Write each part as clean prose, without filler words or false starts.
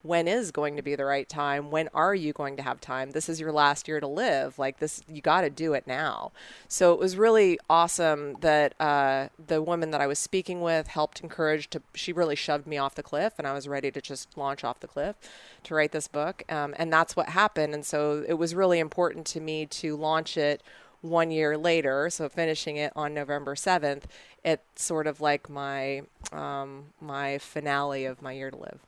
when is going to be the right time? When are you going to have time? This is your last year to live. Like this, you got to do it now. So it was really awesome that the woman that I was speaking with helped encourage she really shoved me off the cliff, and I was ready to just launch off the cliff to write this book. And that's what happened. And so it was really important to me to launch it 1 year later. So finishing it on November 7th, it's sort of like my finale of my year to live.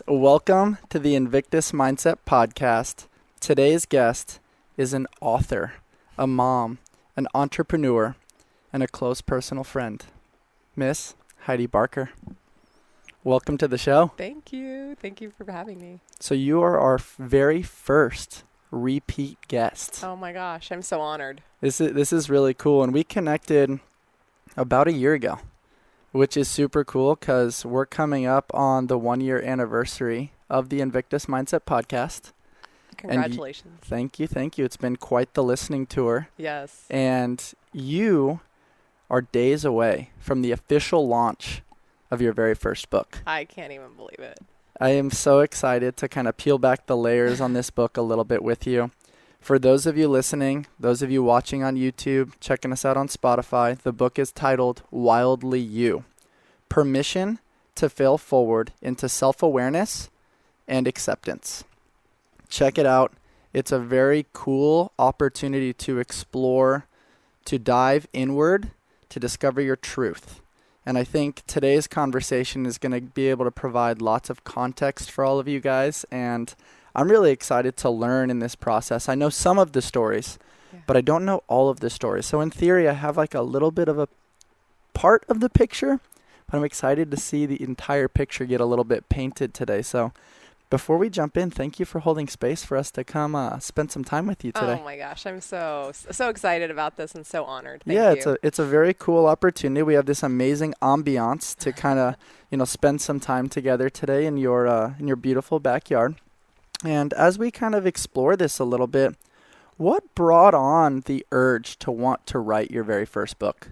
Welcome to the Invictus Mindset Podcast. Today's guest is an author, a mom, an entrepreneur, and a close personal friend, Miss Heidi Barker. Welcome to the show. Thank you. Thank you for having me. So you are our very first repeat guest. Oh my gosh, I'm so honored. This is really cool, and we connected about a year ago, which is super cool because we're coming up on the 1 year anniversary of the Invictus Mindset Podcast. Congratulations. Thank you. It's been quite the listening tour. Yes. And you are days away from the official launch of your very first book. I can't even believe it. I am so excited to kind of peel back the layers on this book a little bit with you. For those of you listening, those of you watching on YouTube, checking us out on Spotify, the book is titled Wildly You: Permission to Fail Forward into Self-Awareness and Acceptance. Check it out. It's a very cool opportunity to explore, to dive inward, to discover your truth. And I think today's conversation is going to be able to provide lots of context for all of you guys, and I'm really excited to learn in this process. I know some of the stories, but I don't know all of the stories. So in theory, I have like a little bit of a part of the picture, but I'm excited to see the entire picture get a little bit painted today. So before we jump in, thank you for holding space for us to come spend some time with you today. Oh my gosh, I'm so excited about this and so honored. Thank you. It's a very cool opportunity. We have this amazing ambiance to kind of spend some time together today in your beautiful backyard. And as we kind of explore this a little bit, what brought on the urge to want to write your very first book?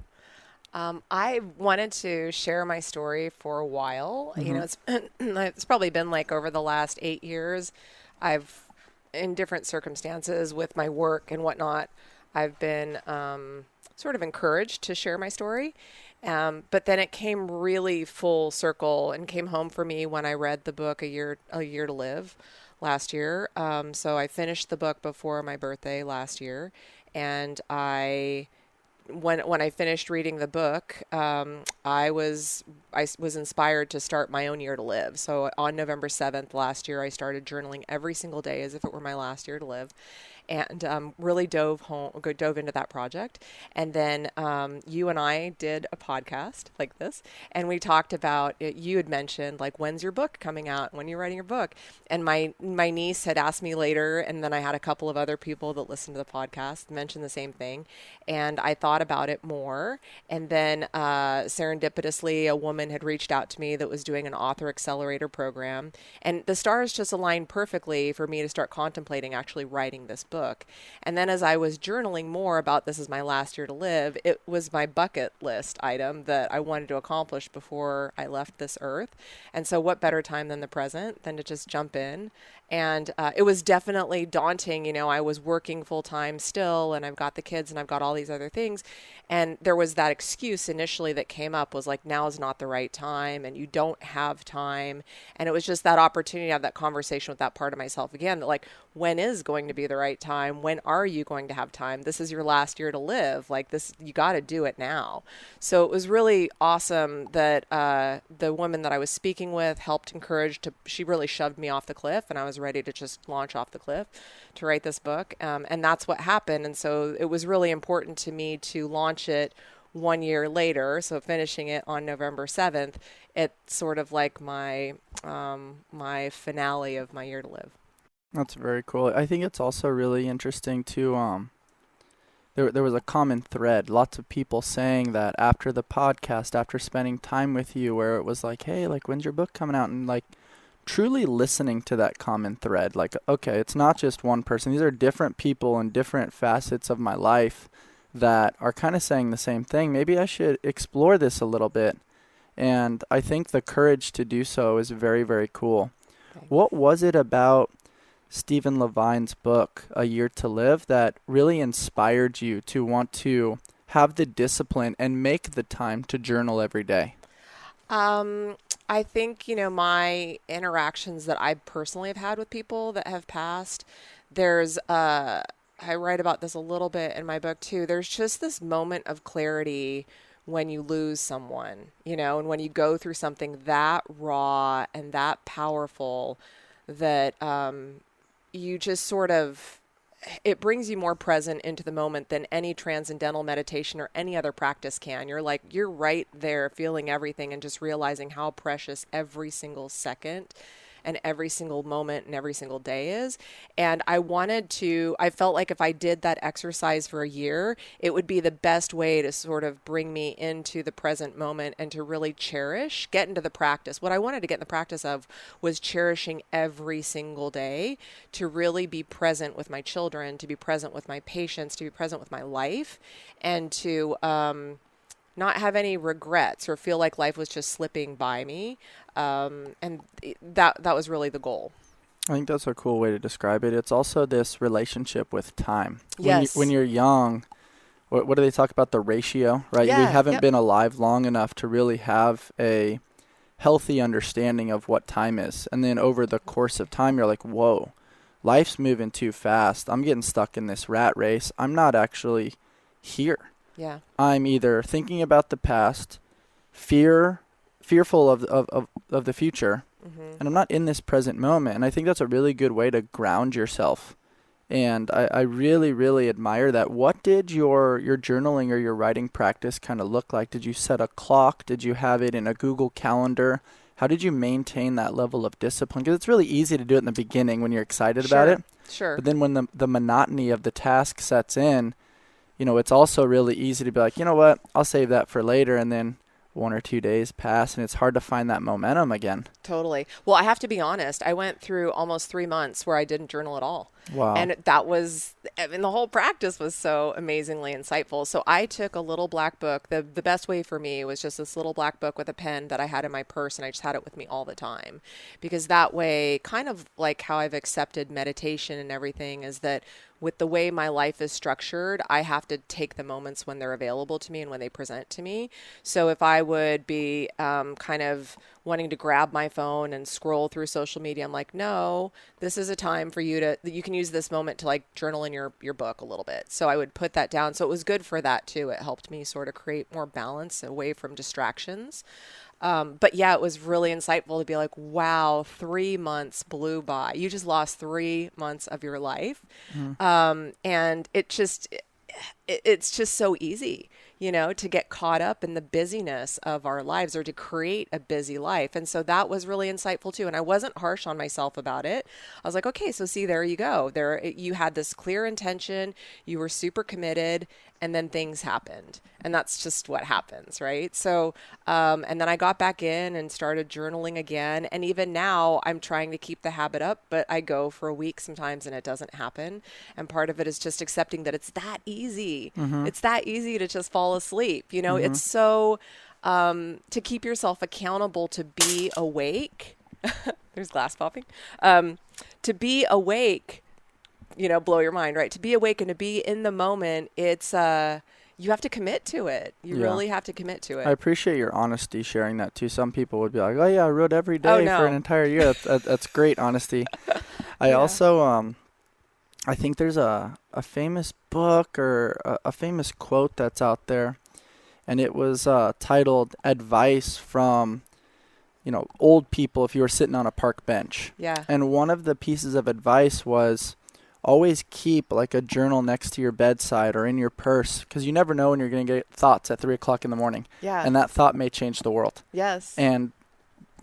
I wanted to share my story for a while. Mm-hmm. You know, it's probably been like over the last 8 years, in different circumstances with my work and whatnot, I've been sort of encouraged to share my story. But then it came really full circle and came home for me when I read the book A Year to Live last year. So I finished the book before my birthday last year, and when I finished reading the book, I was inspired to start my own year to live. So on November 7th last year, I started journaling every single day as if it were my last year to live, and really dove into that project. And then you and I did a podcast like this, and we talked about it. You had mentioned like, when's your book coming out? When you're writing your book? And my niece had asked me later, and then I had a couple of other people that listened to the podcast mention the same thing, and I thought about it more. And then serendipitously, a woman had reached out to me that was doing an author accelerator program, and the stars just aligned perfectly for me to start contemplating actually writing this book. And then as I was journaling more about this is my last year to live, it was my bucket list item that I wanted to accomplish before I left this earth. And so what better time than the present than to just jump in? And it was definitely daunting. You know, I was working full time still, and I've got the kids and I've got all these other things. And there was that excuse initially that came up was like, now is not the right time and you don't have time. And it was just that opportunity to have that conversation with that part of myself again, that like, when is going to be the right time? When are you going to have time? This is your last year to live. Like this, you got to do it now. So it was really awesome that the woman that I was speaking with helped encourage she really shoved me off the cliff, and I was ready to just launch off the cliff to write this book. And that's what happened. And so it was really important to me to launch it 1 year later. So finishing it on November 7th, it's sort of like my finale of my year to live. That's very cool. I think it's also really interesting to there was a common thread. Lots of people saying that after the podcast, after spending time with you, where it was like, hey, like, when's your book coming out? And like truly listening to that common thread. Like, okay, it's not just one person. These are different people and different facets of my life that are kind of saying the same thing. Maybe I should explore this a little bit. And I think the courage to do so is very, very cool. Thanks. What was it about Stephen Levine's book, A Year to Live, that really inspired you to want to have the discipline and make the time to journal every day? I think, my interactions that I personally have had with people that have passed, I write about this a little bit in my book too. There's just this moment of clarity when you lose someone, and when you go through something that raw and that powerful that you just sort of, it brings you more present into the moment than any transcendental meditation or any other practice can. You're right there feeling everything and just realizing how precious every single second and every single moment and every single day is. And I felt like if I did that exercise for a year, it would be the best way to sort of bring me into the present moment and to really get into the practice. What I wanted to get in the practice of was cherishing every single day, to really be present with my children, to be present with my patients, to be present with my life, and to not have any regrets or feel like life was just slipping by me. And that was really the goal. I think that's a cool way to describe it. It's also this relationship with time. Yes. When you're young, what do they talk about? The ratio, right? Yeah, we haven't yep. been alive long enough to really have a healthy understanding of what time is. And then over the course of time, you're like, whoa, life's moving too fast. I'm getting stuck in this rat race. I'm not actually here. Yeah. I'm either thinking about the past, fearful of the future, and I'm not in this present moment. And I think that's a really good way to ground yourself. And I really, really admire that. What did your journaling or your writing practice kind of look like? Did you set a clock? Did you have it in a Google Calendar? How did you maintain that level of discipline? Because it's really easy to do it in the beginning when you're excited about it. Sure. But then when the monotony of the task sets in, it's also really easy to be like, you know what, I'll save that for later. And then 1 or 2 days pass and it's hard to find that momentum again. Totally. Well, I have to be honest. I went through almost 3 months where I didn't journal at all. Wow. And the whole practice was so amazingly insightful. So I took a little black book. The best way for me was just this little black book with a pen that I had in my purse, and I just had it with me all the time. Because that way, kind of like how I've accepted meditation and everything, is that with the way my life is structured, I have to take the moments when they're available to me and when they present to me. So if I would be kind of wanting to grab my phone and scroll through social media, I'm like, no, this is a time for you can use this moment to like journal in your book a little bit. So I would put that down. So it was good for that too. It helped me sort of create more balance away from distractions. But yeah, it was really insightful to be like, wow, 3 months blew by. You just lost 3 months of your life. And it's just so easy, to get caught up in the busyness of our lives or to create a busy life. And so that was really insightful too. And I wasn't harsh on myself about it. I was like, okay, so see, there you go. You had this clear intention, you were super committed, and then things happened. And that's just what happens, right? So, and then I got back in and started journaling again. And even now I'm trying to keep the habit up, but I go for a week sometimes and it doesn't happen. And part of it is just accepting that it's that easy. It's that easy to just fall asleep. It's so, to keep yourself accountable to be awake. There's glass popping. To be awake, blow your mind, right? To be awake and to be in the moment, it's, you have to commit to it. You really have to commit to it. I appreciate your honesty sharing that too. Some people would be like, oh yeah, I wrote every day for an entire year. That's great honesty. I also, I think there's a famous book or a famous quote that's out there, and it was titled Advice from, old people if you were sitting on a park bench. Yeah. And one of the pieces of advice was always keep like a journal next to your bedside or in your purse, because you never know when you're going to get thoughts at 3 o'clock in the morning. Yeah. And that thought may change the world. Yes. And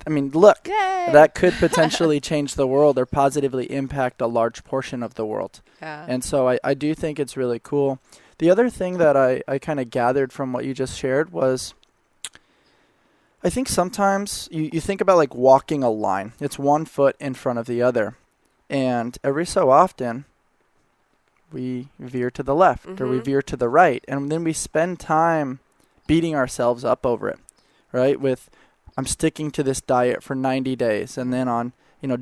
I mean, look, Yay! That could potentially change the world or positively impact a large portion of the world. Yeah. And so I do think it's really cool. The other thing that I kind of gathered from what you just shared was, I think sometimes you think about like walking a line. It's one foot in front of the other. And every so often, we veer to the left or we veer to the right. And then we spend time beating ourselves up over it, right? With, I'm sticking to this diet for 90 days. And then on,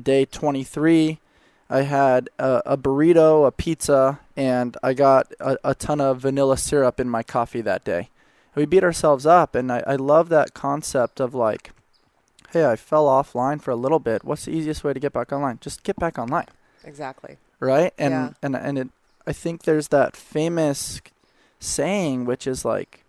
day 23, I had a burrito, a pizza, and I got a ton of vanilla syrup in my coffee that day. We beat ourselves up. And I love that concept of like, hey, I fell offline for a little bit. What's the easiest way to get back online? Just get back online. Exactly. Right? I think there's that famous saying, which is like,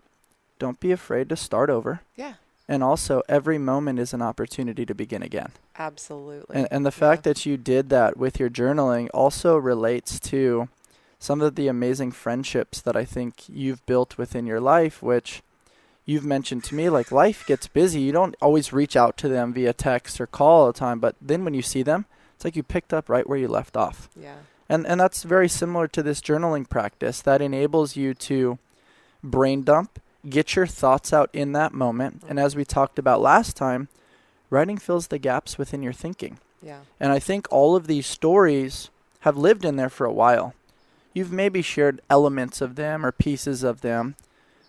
don't be afraid to start over. Yeah. And also, every moment is an opportunity to begin again. Absolutely. And the fact that you did that with your journaling also relates to some of the amazing friendships that I think you've built within your life, which you've mentioned to me, like life gets busy. You don't always reach out to them via text or call all the time, but then when you see them, it's like you picked up right where you left off. Yeah. And that's very similar to this journaling practice that enables you to brain dump, get your thoughts out in that moment. And as we talked about last time, writing fills the gaps within your thinking. Yeah. And I think all of these stories have lived in there for a while. You've maybe shared elements of them or pieces of them,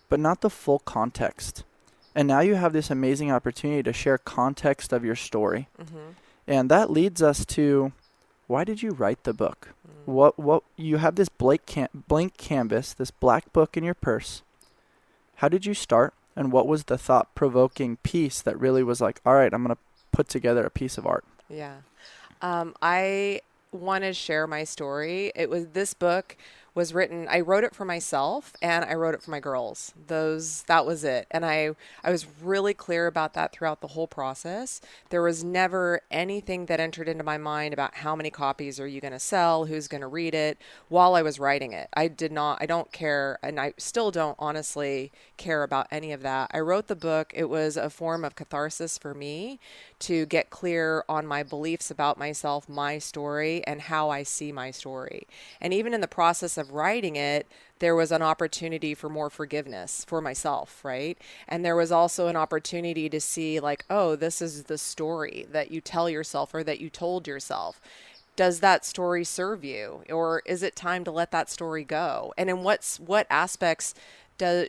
but not the full context. And now you have this amazing opportunity to share context of your story. And that leads us to, why did you write the book? What you have this blank canvas, this black book in your purse. How did you start? And what was the thought-provoking piece that really was like, all right, I'm going to put together a piece of art? Yeah. I want to share my story. This book was written, I wrote it for myself and I wrote it for my girls. That was it. And I was really clear about that throughout the whole process. There was never anything that entered into my mind about how many copies are you going to sell, who's going to read it while I was writing it. I don't care. And I still don't honestly care about any of that. I wrote the book. It was a form of catharsis for me to get clear on my beliefs about myself, my story, and how I see my story. And even in the process of writing it, there was an opportunity for more forgiveness for myself, right? And there was also an opportunity to see like, oh, this is the story that you tell yourself or that you told yourself. Does that story serve you? Or is it time to let that story go? And in what aspects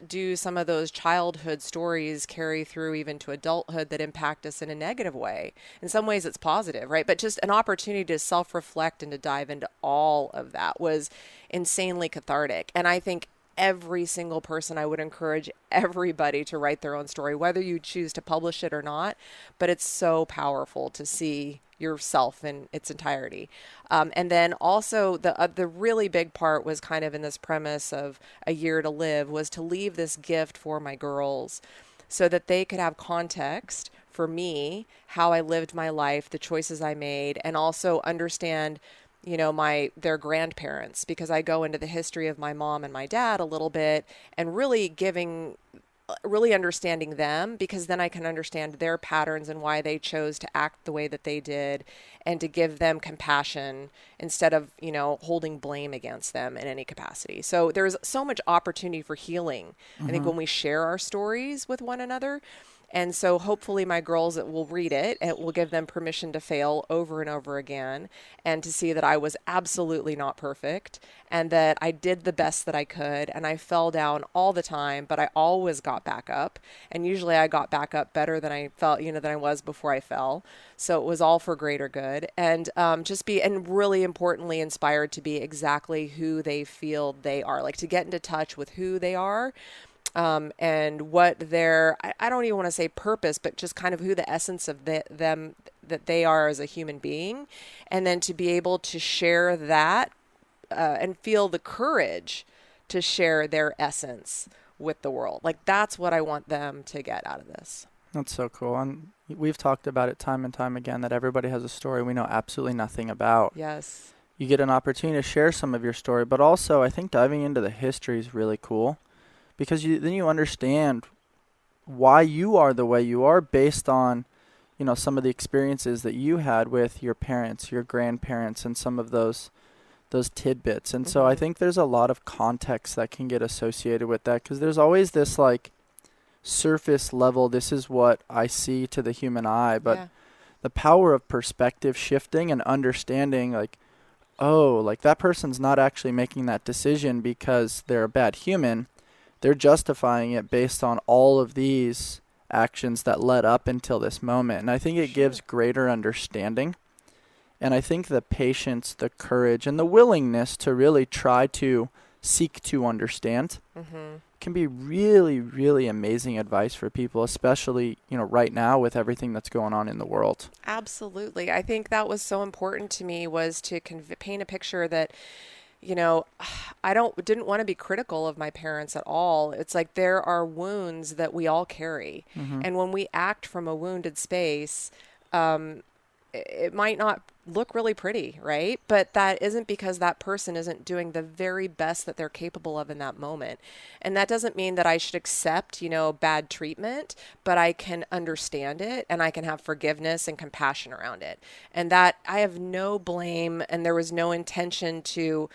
do some of those childhood stories carry through even to adulthood that impact us in a negative way? In some ways it's positive, right? But just an opportunity to self-reflect and to dive into all of that was insanely cathartic. And I think every single person, I would encourage everybody to write their own story, whether you choose to publish it or not. But it's so powerful to see yourself in its entirety. And then also the really big part was kind of in this premise of a year to live, was to leave this gift for my girls so that they could have context for me, how I lived my life, the choices I made, and also understand their grandparents, because I go into the history of my mom and my dad a little bit and really understanding them, because then I can understand their patterns and why they chose to act the way that they did, and to give them compassion instead of, holding blame against them in any capacity. So there's so much opportunity for healing, I think, when we share our stories with one another. And so hopefully my girls will read it. It will give them permission to fail over and over again, and to see that I was absolutely not perfect, and that I did the best that I could, and I fell down all the time, but I always got back up. And usually I got back up better than I felt, than I was before I fell. So it was all for greater good. And and really importantly, inspired to be exactly who they feel they are, like to get into touch with who they are. And what their, I don't even want to say purpose, but just kind of who the essence of them that they are as a human being. And then to be able to share that and feel the courage to share their essence with the world. Like, that's what I want them to get out of this. That's so cool. And we've talked about it time and time again, that everybody has a story we know absolutely nothing about. Yes. You get an opportunity to share some of your story, but also I think diving into the history is really cool. Because then you understand why you are the way you are based on, some of the experiences that you had with your parents, your grandparents, and some of those tidbits. And so I think there's a lot of context that can get associated with that, because there's always this like surface level, this is what I see to the human eye. But the power of perspective shifting and understanding, like, oh, like that person's not actually making that decision because they're a bad human. They're justifying it based on all of these actions that led up until this moment. And I think it gives greater understanding. And I think the patience, the courage, and the willingness to really try to seek to understand can be really, really amazing advice for people, especially, right now with everything that's going on in the world. Absolutely. I think that was so important to me, was to paint a picture that, I didn't want to be critical of my parents at all. It's like there are wounds that we all carry. And when we act from a wounded space, it might not look really pretty, right? But that isn't because that person isn't doing the very best that they're capable of in that moment. And that doesn't mean that I should accept, bad treatment, but I can understand it and I can have forgiveness and compassion around it. And that I have no blame, and there was no intention to,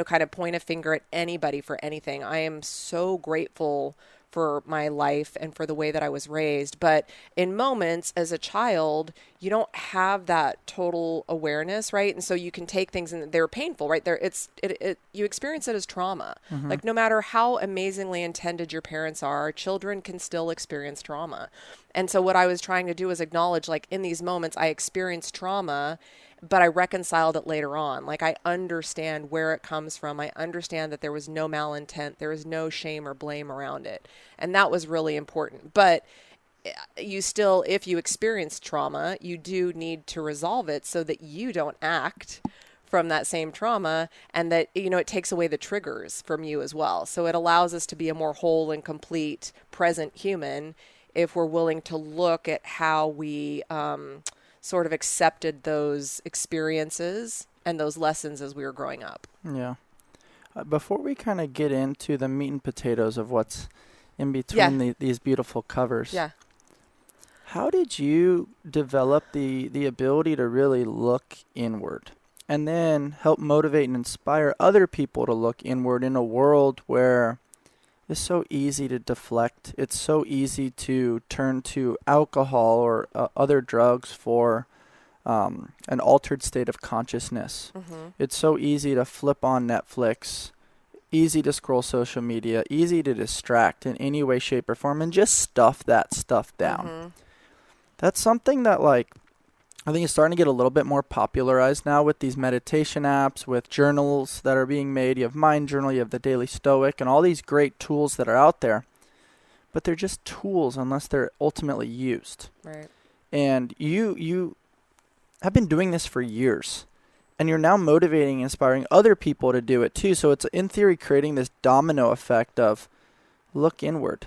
kind of point a finger at anybody for anything. I am so grateful for my life and for the way that I was raised. But in moments as a child, you don't have that total awareness, right? And so you can take things and they're painful, right? You experience it as trauma. Like no matter how amazingly intended your parents are, children can still experience trauma. And so what I was trying to do is acknowledge, like, in these moments I experienced trauma, but I reconciled it later on. Like, I understand where it comes from. I understand that there was no malintent. There was no shame or blame around it. And that was really important. But you still, if you experience trauma, you do need to resolve it so that you don't act from that same trauma, and that, it takes away the triggers from you as well. So it allows us to be a more whole and complete present human if we're willing to look at how we sort of accepted those experiences and those lessons as we were growing up. Yeah. Before we kind of get into the meat and potatoes of what's in between these beautiful covers, how did you develop the ability to really look inward and then help motivate and inspire other people to look inward in a world where it's so easy to deflect? It's so easy to turn to alcohol or other drugs for an altered state of consciousness. It's so easy to flip on Netflix, easy to scroll social media, easy to distract in any way, shape, or form, and just stuff that stuff down. That's something that, like, I think it's starting to get a little bit more popularized now with these meditation apps, with journals that are being made. You have Mind Journal, you have the Daily Stoic, and all these great tools that are out there. But they're just tools unless they're ultimately used. Right. And you have been doing this for years. And you're now motivating and inspiring other people to do it too. So it's, in theory, creating this domino effect of look inward,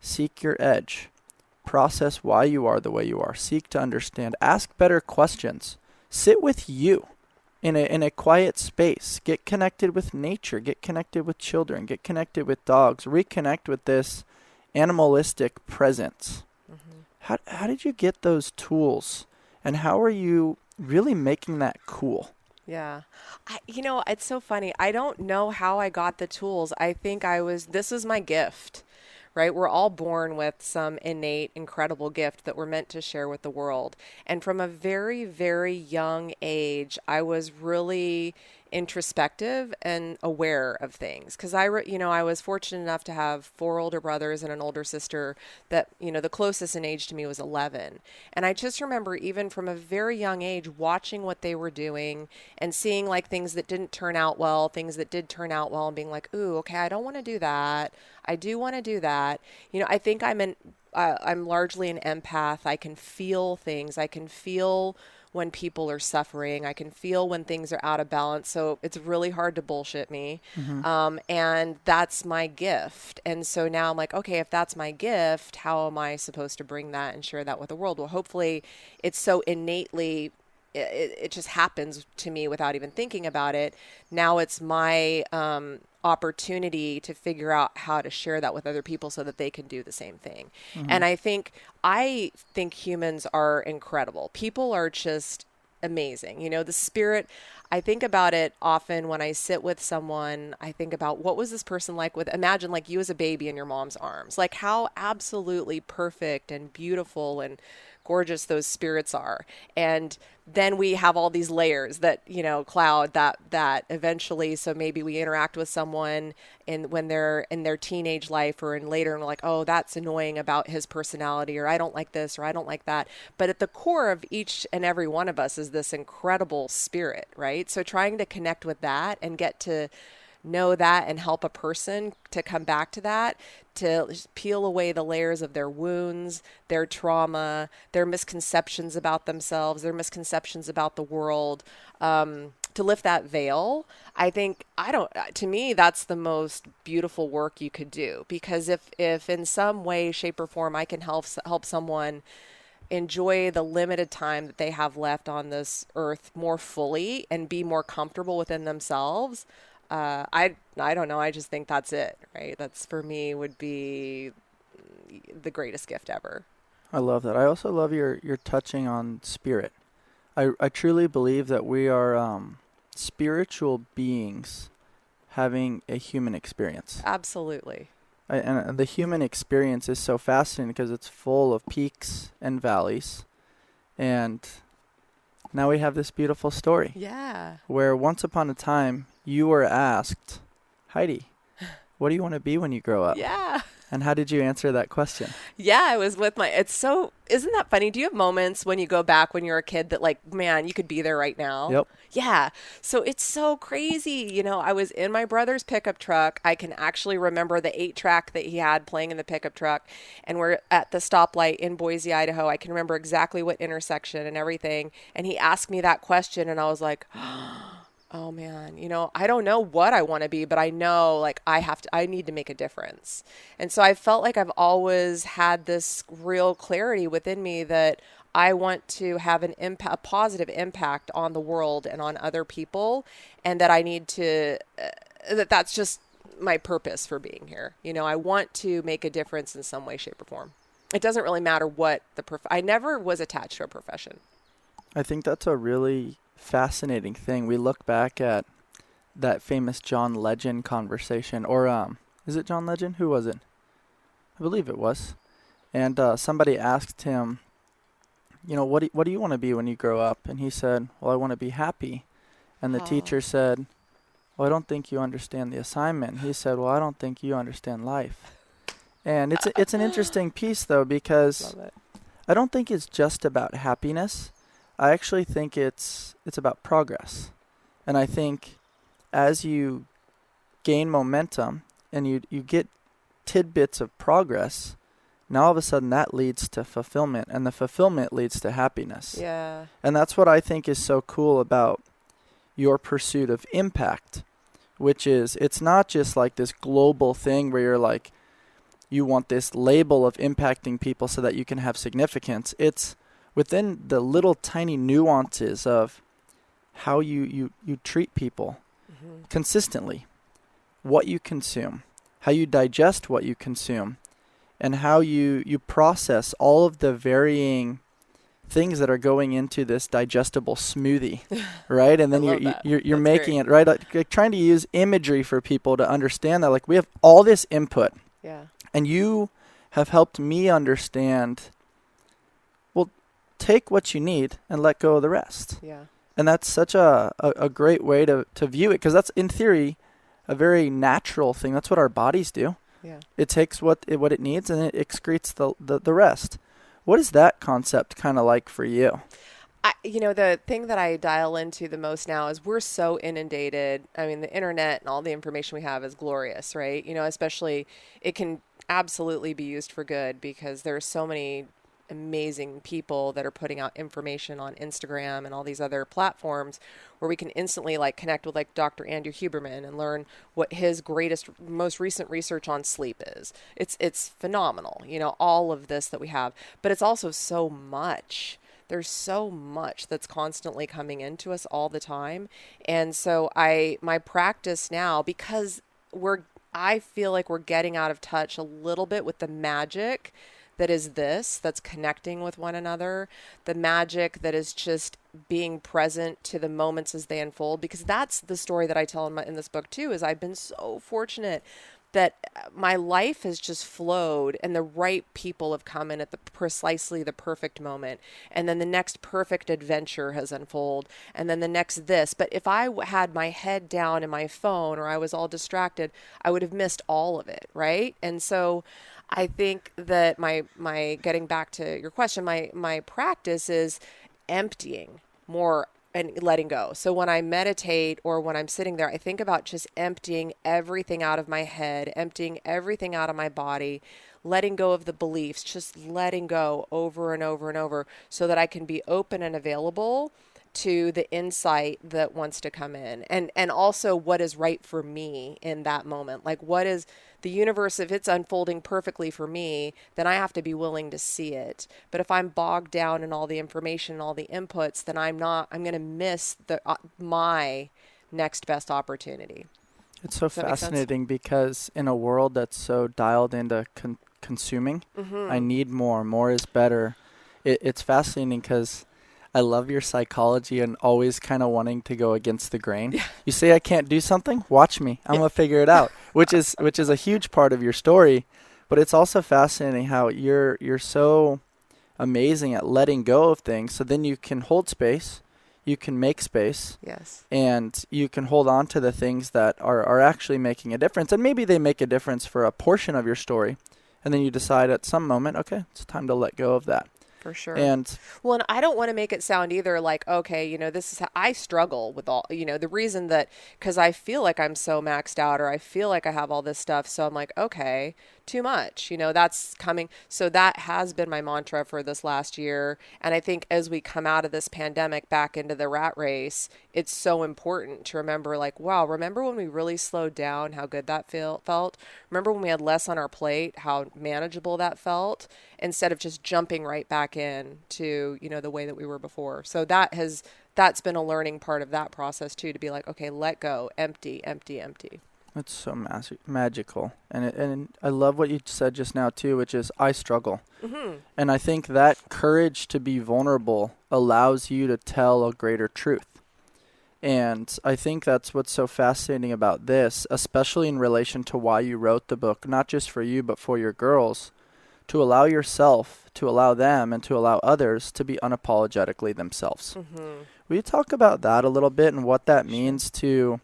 seek your edge, process why you are the way you are, seek to understand, ask better questions, sit with you in a quiet space, get connected with nature, get connected with children, get connected with dogs, reconnect with this animalistic presence. How did you get those tools, and how are you really making that cool? Yeah. It's so funny. I don't know how I got the tools. I think this is my gift, right? We're all born with some innate, incredible gift that we're meant to share with the world. And from a very, very young age, I was really introspective and aware of things, because I was fortunate enough to have 4 older brothers and an older sister that, the closest in age to me was 11. And I just remember, even from a very young age, watching what they were doing and seeing, like, things that didn't turn out well, things that did turn out well, and being like, ooh, okay, I don't want to do that. I do want to do that. I think I'm largely an empath. I can feel things. I can feel when people are suffering. I can feel when things are out of balance. So it's really hard to bullshit me. And that's my gift. And so now I'm like, okay, if that's my gift, how am I supposed to bring that and share that with the world? Well, hopefully it's so innately, it just happens to me without even thinking about it. Now it's my opportunity to figure out how to share that with other people so that they can do the same thing. And I think humans are incredible. People are just amazing. The spirit, I think about it often when I sit with someone. I think about, what was this person like with, imagine like you as a baby in your mom's arms, like how absolutely perfect and beautiful and gorgeous those spirits are. And then we have all these layers that, cloud that eventually. So maybe we interact with someone when they're in their teenage life or in later, and we're like, oh, that's annoying about his personality, or I don't like this, or I don't like that. But at the core of each and every one of us is this incredible spirit, right? So trying to connect with that and get to know that and help a person to come back to that, to peel away the layers of their wounds, their trauma, their misconceptions about themselves, their misconceptions about the world, to lift that veil. I think, to me, that's the most beautiful work you could do, because if in some way, shape or form, I can help someone enjoy the limited time that they have left on this earth more fully and be more comfortable within themselves, I don't know. I just think that's it, right? That's, for me, would be the greatest gift ever. I love that. I also love your touching on spirit. I truly believe that we are spiritual beings having a human experience. Absolutely. And the human experience is so fascinating because it's full of peaks and valleys. And now we have this beautiful story. Yeah. Where once upon a time you were asked, Heidi, what do you want to be when you grow up? Yeah. And how did you answer that question? Yeah, I was with isn't that funny? Do you have moments when you go back when you're a kid that, like, man, you could be there right now? Yep. Yeah. So it's so crazy. I was in my brother's pickup truck. I can actually remember the 8-track that he had playing in the pickup truck. And we're at the stoplight in Boise, Idaho. I can remember exactly what intersection and everything. And he asked me that question, and I was like, oh man, I don't know what I want to be, but I know, like, I need to make a difference. And so I felt like I've always had this real clarity within me that I want to have a positive impact on the world and on other people. And that I need to, that's just my purpose for being here. I want to make a difference in some way, shape, or form. It doesn't really matter what I never was attached to a profession. I think that's a really fascinating thing. We look back at that famous John Legend conversation, or is it John Legend? Who was it? I believe it was. And somebody asked him, what do you want to be when you grow up? And he said, well, I want to be happy. And the teacher said, well, I don't think you understand the assignment. He said, well, I don't think you understand life. And it's an interesting piece, though, because I don't think it's just about happiness. I actually think it's about progress. And I think as you gain momentum and you get tidbits of progress, now all of a sudden that leads to fulfillment, and the fulfillment leads to happiness. Yeah. And that's what I think is so cool about your pursuit of impact, which is, it's not just like this global thing where you're like, you want this label of impacting people so that you can have significance. It's within the little tiny nuances of how you treat people consistently, what you consume, how you digest what you consume, and how you process all of the varying things that are going into this digestible smoothie, right? And then you're making it, right? Like trying to use imagery for people to understand that, like, we have all this input. Yeah. And you have helped me understand, well, take what you need and let go of the rest. Yeah. And that's such a great way to view it, because that's, in theory, a very natural thing. That's what our bodies do. Yeah. It takes what it needs and it excretes the rest. What is that concept kind of like for you? The thing that I dial into the most now is we're so inundated. I mean, the internet and all the information we have is glorious, right? Especially it can absolutely be used for good, because there's so many amazing people that are putting out information on Instagram and all these other platforms where we can instantly connect with Dr. Andrew Huberman and learn what his most recent research on sleep is. It's phenomenal, all of this that we have, but it's also so much. There's so much that's constantly coming into us all the time. And so my practice now, because I feel like we're getting out of touch a little bit with the magic that is that's connecting with one another, the magic that is just being present to the moments as they unfold, because that's the story that I tell in this book too, is I've been so fortunate that my life has just flowed and the right people have come in at precisely the perfect moment. And then the next perfect adventure has unfolded. And then the next this. But if I had my head down in my phone or I was all distracted, I would have missed all of it. Right. And so I think that my getting back to your question, my practice is emptying more and letting go. So when I meditate or when I'm sitting there, I think about just emptying everything out of my head, emptying everything out of my body, letting go of the beliefs, just letting go over and over and over so that I can be open and available to the insight that wants to come in. And also what is right for me in that moment. Like, what is the universe? If it's unfolding perfectly for me, then I have to be willing to see it. But if I'm bogged down in all the information and all the inputs, then I'm going to miss my next best opportunity. It's so fascinating because in a world that's so dialed into consuming, I need more. More is better. It's fascinating because I love your psychology and always kind of wanting to go against the grain. Yeah. You say I can't do something? Watch me. I'm going to figure it out, which is a huge part of your story. But it's also fascinating how you're so amazing at letting go of things. So then you can hold space, you can make space. Yes. And you can hold on to the things that are actually making a difference. And maybe they make a difference for a portion of your story. And then you decide at some moment, okay, it's time to let go of that. For sure. And I don't want to make it sound either like, okay, this is how I struggle with all, the reason that, because I feel like I'm so maxed out or I feel like I have all this stuff. So I'm like, okay, too much, that's coming. So that has been my mantra for this last year. And I think as we come out of this pandemic back into the rat race, it's so important to remember, like, wow, remember when we really slowed down, how good that felt? Remember when we had less on our plate, how manageable that felt, instead of just jumping right back in to, the way that we were before. So that's been a learning part of that process too, to be like, okay, let go, empty, empty, empty. It's so magical. And I love what you said just now too, which is I struggle. Mm-hmm. And I think that courage to be vulnerable allows you to tell a greater truth. And I think that's what's so fascinating about this, especially in relation to why you wrote the book, not just for you, but for your girls, to allow yourself, to allow them, and to allow others to be unapologetically themselves. Mm-hmm. Will you talk about that a little bit and what that means to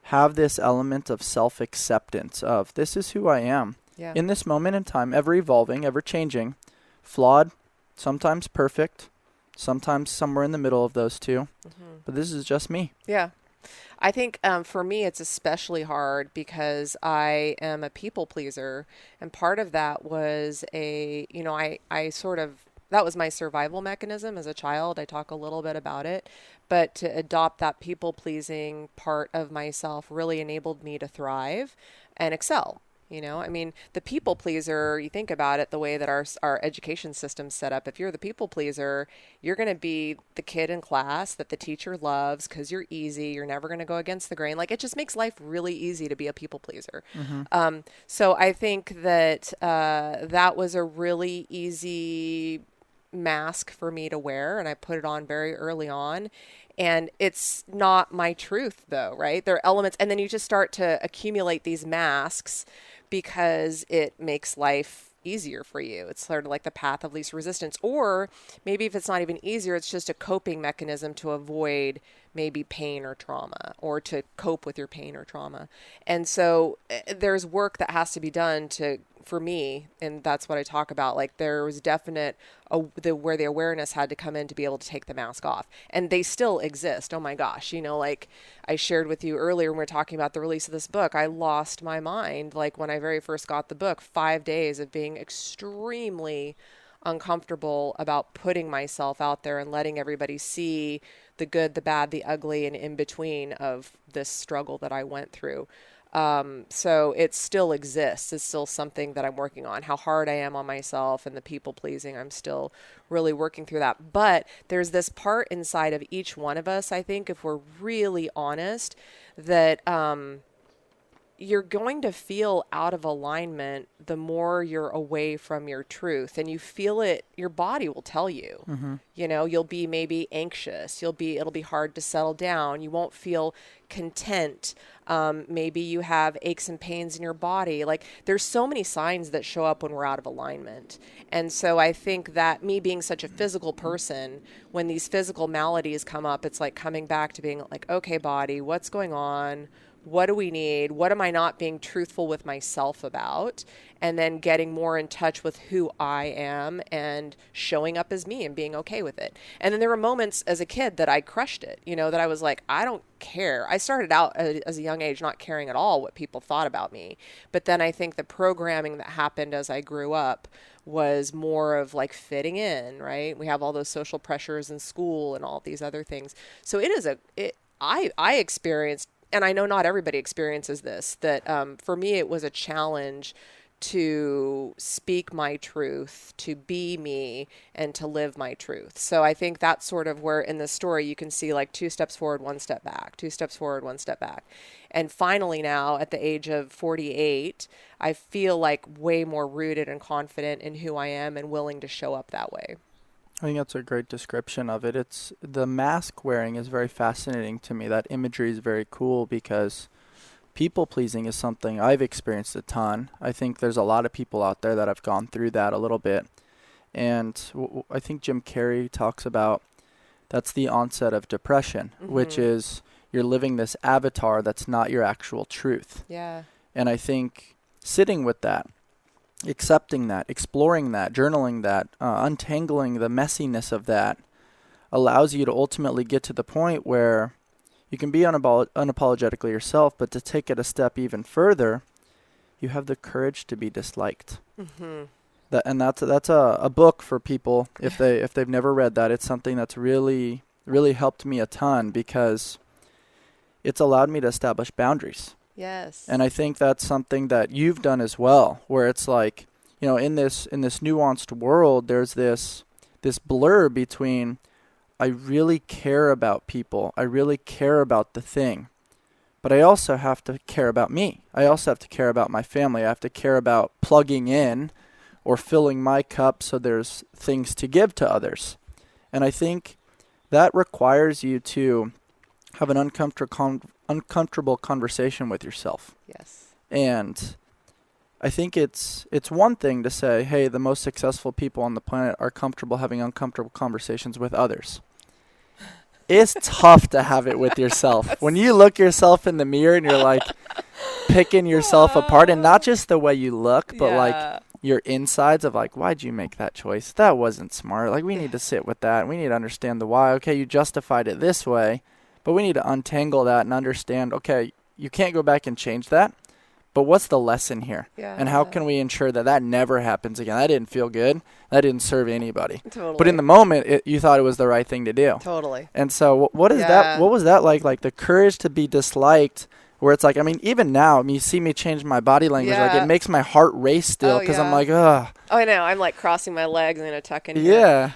have this element of self-acceptance of this is who I am in this moment in time, ever evolving, ever changing, flawed, sometimes perfect, sometimes somewhere in the middle of those two, but this is just me. Yeah. I think for me, it's especially hard because I am a people pleaser. And part of that was that was my survival mechanism as a child. I talk a little bit about it, but to adopt that people pleasing part of myself really enabled me to thrive and excel. The people pleaser, you think about it, the way that our education system's set up, if you're the people pleaser, you're going to be the kid in class that the teacher loves because you're easy. You're never going to go against the grain. Like, it just makes life really easy to be a people pleaser. Mm-hmm. So I think that that was a really easy mask for me to wear, and I put it on very early on. And it's not my truth, though, right? There are elements, and then you just start to accumulate these masks because it makes life easier for you. It's sort of like the path of least resistance. Or maybe if it's not even easier, it's just a coping mechanism to avoid maybe pain or trauma, or to cope with your pain or trauma. And so there's work that has to be done for me, and that's what I talk about. Like, there was definite where the awareness had to come in to be able to take the mask off, and they still exist. Oh my gosh, like I shared with you earlier when we were talking about the release of this book, I lost my mind. Like, when I very first got the book, 5 days of being extremely uncomfortable about putting myself out there and letting everybody see the good, the bad, the ugly, and in between of this struggle that I went through. So it still exists. It's still something that I'm working on. How hard I am on myself and the people pleasing, I'm still really working through that. But there's this part inside of each one of us, I think, if we're really honest, that you're going to feel out of alignment the more you're away from your truth, and you feel it, your body will tell you. You know, you'll be maybe anxious, it'll be hard to settle down, you won't feel content. Maybe you have aches and pains in your body. Like, there's so many signs that show up when we're out of alignment. And so I think that me being such a physical person, when these physical maladies come up, it's like coming back to being like, okay, body, what's going on? What do we need? What am I not being truthful with myself about? And then getting more in touch with who I am and showing up as me and being okay with it. And then there were moments as a kid that I crushed it, you know, that I was like, I don't care. I started out as a young age not caring at all what people thought about me. But then I think the programming that happened as I grew up was more of like fitting in, right? We have all those social pressures in school and all these other things. So I experienced, and I know not everybody experiences this, that for me it was a challenge to speak my truth, to be me, and to live my truth. So I think that's sort of where in the story you can see like 2 steps forward, 1 step back, 2 steps forward, 1 step back. And finally now at the age of 48, I feel like way more rooted and confident in who I am and willing to show up that way. I think that's a great description of it. It's the mask wearing is very fascinating to me. That imagery is very cool because people pleasing is something I've experienced a ton. I think there's a lot of people out there that have gone through that a little bit. And I think Jim Carrey talks about that's the onset of depression, which is you're living this avatar that's not your actual truth. Yeah. And I think sitting with that, accepting that, exploring that, journaling that, untangling the messiness of that allows you to ultimately get to the point where you can be unapologetically yourself, but to take it a step even further, you have the courage to be disliked. That's a book for people if they've never read that. It's something that's really, really helped me a ton because it's allowed me to establish boundaries. Yes. And I think that's something that you've done as well, where it's like, you know, in this nuanced world, there's this blur between I really care about people, I really care about the thing, but I also have to care about me. I also have to care about my family. I have to care about plugging in or filling my cup so there's things to give to others. And I think that requires you to have an uncomfortable conversation with yourself. Yes. And I think it's one thing to say, hey, the most successful people on the planet are comfortable having uncomfortable conversations with others. It's tough to have it with yourself. When you look yourself in the mirror and you're like picking yourself apart, and not just the way you look, but like your insides of like, why'd you make that choice? That wasn't smart. Like, we need to sit with that. We need to understand the why. Okay, you justified it this way, but we need to untangle that and understand, okay, you can't go back and change that, but what's the lesson here? Yeah. And how can we ensure that that never happens again? That didn't feel good. That didn't serve anybody. Totally. But in the moment, you thought it was the right thing to do. Totally. And so what is that? What was that like? Like the courage to be disliked, where it's like, I mean, even now, you see me change my body language. Like, it makes my heart race still because I'm like, ugh. Oh, I know. I'm like crossing my legs and tucking in. Yeah.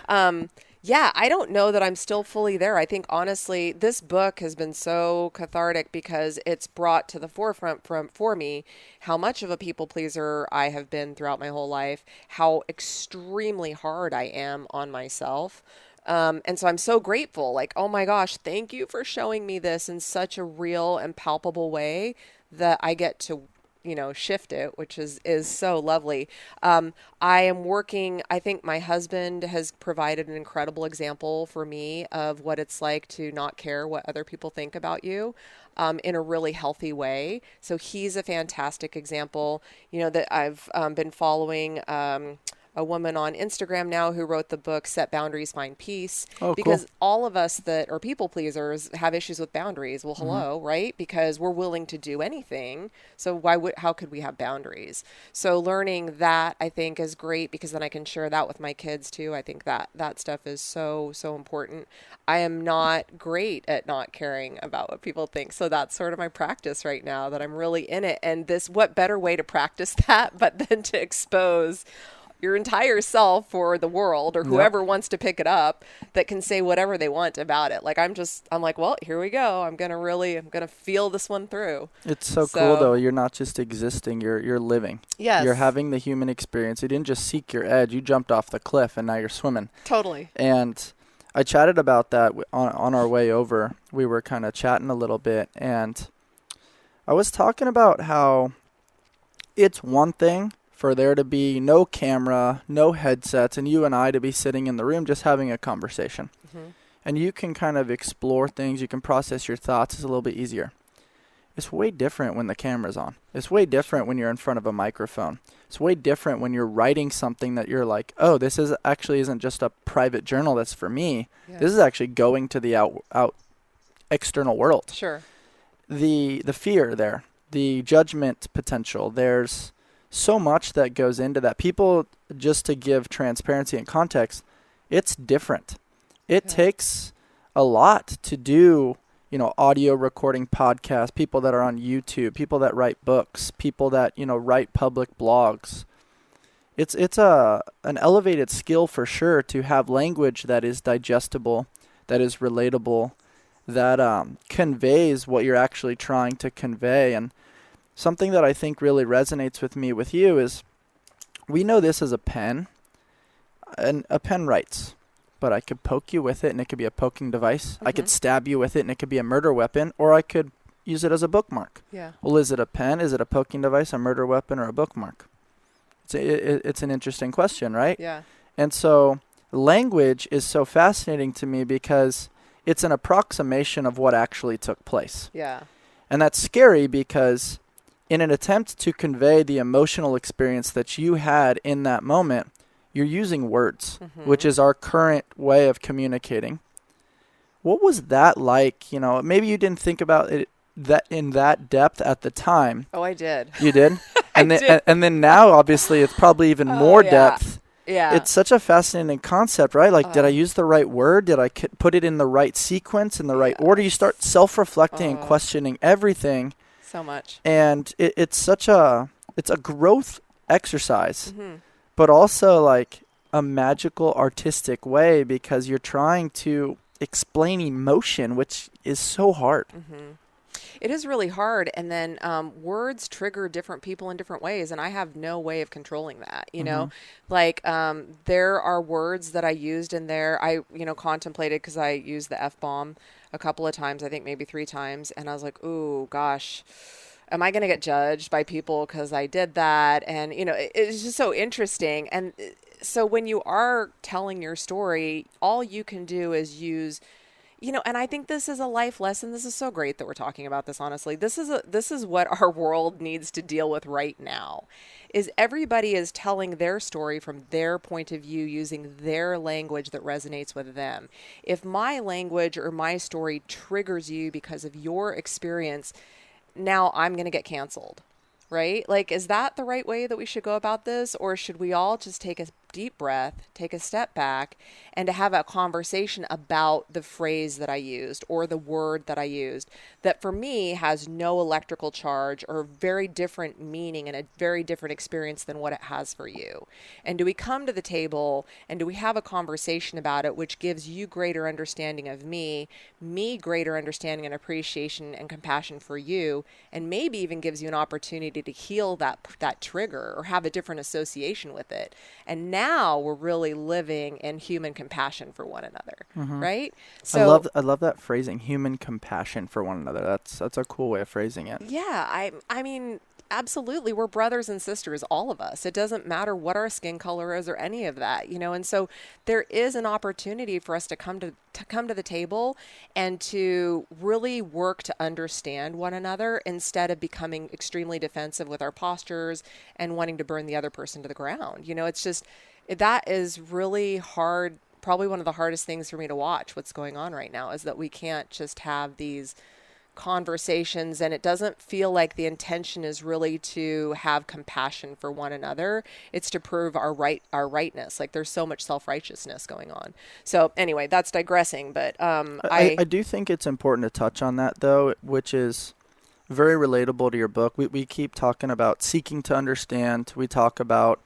Yeah, I don't know that I'm still fully there. I think, honestly, this book has been so cathartic because it's brought to the forefront for me how much of a people pleaser I have been throughout my whole life, how extremely hard I am on myself. And so I'm so grateful. Like, oh my gosh, thank you for showing me this in such a real and palpable way that I get to, you know, shift it, which is so lovely. I am working, I think my husband has provided an incredible example for me of what it's like to not care what other people think about you, in a really healthy way. So he's a fantastic example, you know, that I've been following, a woman on Instagram now who wrote the book Set Boundaries, Find Peace. Oh, because cool. all of us that are people pleasers have issues with boundaries. Well, hello, right? Because we're willing to do anything. So how could we have boundaries? So learning that, I think, is great because then I can share that with my kids too. I think that stuff is so, so important. I am not great at not caring about what people think. So that's sort of my practice right now, that I'm really in it. And what better way to practice that but then to expose your entire self for the world or whoever wants to pick it up that can say whatever they want about it. Like, I'm like, well, here we go. I'm going to feel this one through. It's so cool though. You're not just existing, you're living. Yes. You're having the human experience. You didn't just seek your edge. You jumped off the cliff and now you're swimming. Totally. And I chatted about that on our way over. We were kind of chatting a little bit, and I was talking about how it's one thing for there to be no camera, no headsets, and you and I to be sitting in the room just having a conversation. Mm-hmm. And you can kind of explore things. You can process your thoughts. It's a little bit easier. It's way different when the camera's on. It's way different when you're in front of a microphone. It's way different when you're writing something that you're like, oh, this is actually isn't just a private journal that's for me. Yeah. This is actually going to the out external world. Sure. The fear there, the judgment potential, there's so much that goes into that. People, just to give transparency and context, it's different. It takes a lot to do, audio recording podcasts, people that are on YouTube, people that write books, people that, write public blogs. It's an elevated skill for sure to have language that is digestible, that is relatable, that conveys what you're actually trying to convey. And something that I think really resonates with me with you is we know this as a pen, and a pen writes, but I could poke you with it and it could be a poking device. Mm-hmm. I could stab you with it and it could be a murder weapon, or I could use it as a bookmark. Yeah. Well, is it a pen? Is it a poking device, a murder weapon, or a bookmark? It's an interesting question, right? Yeah. And so language is so fascinating to me because it's an approximation of what actually took place. Yeah. And that's scary because in an attempt to convey the emotional experience that you had in that moment, you're using words, which is our current way of communicating. What was that like? Maybe you didn't think about it that in that depth at the time. Oh, I did. You did? And then did. And then now, obviously, it's probably even more depth. Yeah. It's such a fascinating concept, right? Like, did I use the right word? Did I put it in the right sequence, in the right order? You start self-reflecting and questioning everything. So much. And it's a growth exercise, but also like a magical artistic way because you're trying to explain emotion, which is so hard. It is really hard. And then words trigger different people in different ways. And I have no way of controlling that, like there are words that I used in there. I, contemplated because I used the F-bomb a couple of times, I think maybe 3 times. And I was like, ooh, gosh, am I going to get judged by people because I did that? And, it's just so interesting. And so when you are telling your story, all you can do is use, and I think this is a life lesson. This is so great that we're talking about this, honestly. This is what our world needs to deal with right now, is everybody is telling their story from their point of view using their language that resonates with them. If my language or my story triggers you because of your experience, now I'm going to get canceled, right? Like, is that the right way that we should go about this? Or should we all just take a deep breath, take a step back, and to have a conversation about the phrase that I used or the word that I used that for me has no electrical charge or very different meaning and a very different experience than what it has for you? And do we come to the table and do we have a conversation about it, which gives you greater understanding of me greater understanding and appreciation and compassion for you, and maybe even gives you an opportunity to heal that trigger or have a different association with it. And now we're really living in human compassion for one another, right? So I love that phrasing, human compassion for one another. That's a cool way of phrasing it. Yeah, I mean, absolutely. We're brothers and sisters, all of us. It doesn't matter what our skin color is or any of that, and so there is an opportunity for us to come to the table and to really work to understand one another instead of becoming extremely defensive with our postures and wanting to burn the other person to the ground. It's just, that is really hard. Probably one of the hardest things for me to watch what's going on right now is that we can't just have these conversations, and it doesn't feel like the intention is really to have compassion for one another. It's to prove our rightness. Like, there's so much self-righteousness going on. So anyway, that's digressing, but I do think it's important to touch on that though, which is very relatable to your book. We keep talking about seeking to understand. We talk about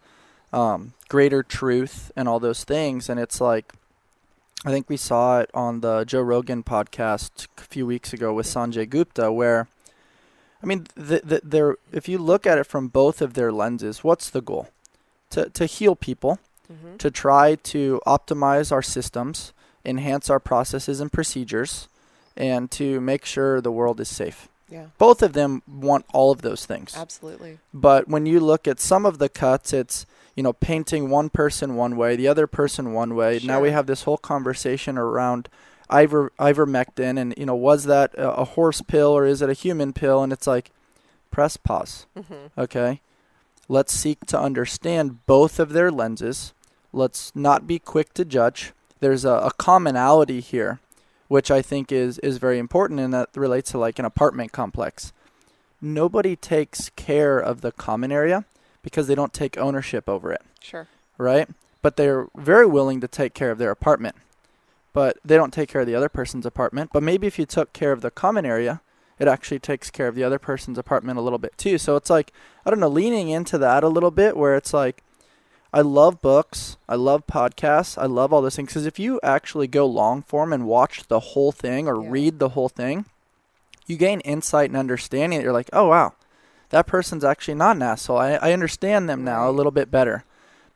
greater truth and all those things. And it's like, I think we saw it on the Joe Rogan podcast a few weeks ago with Sanjay Gupta, where, I mean, if you look at it from both of their lenses, what's the goal? To heal people, to try to optimize our systems, enhance our processes and procedures, and to make sure the world is safe. Yeah. Both of them want all of those things. Absolutely. But when you look at some of the cuts, it's, painting one person one way, the other person one way. Sure. Now we have this whole conversation around ivermectin and, was that a horse pill or is it a human pill? And it's like, press pause. Okay. Let's seek to understand both of their lenses. Let's not be quick to judge. There's a commonality here, which I think is very important, and that relates to like an apartment complex. Nobody takes care of the common area because they don't take ownership over it. Sure. Right? But they're very willing to take care of their apartment. But they don't take care of the other person's apartment. But maybe if you took care of the common area, it actually takes care of the other person's apartment a little bit too. So it's like, I don't know, leaning into that a little bit where it's like, I love books, I love podcasts, I love all those things. Because if you actually go long form and watch the whole thing or read the whole thing, you gain insight and understanding that you're like, oh, wow, that person's actually not an asshole. I understand them now a little bit better.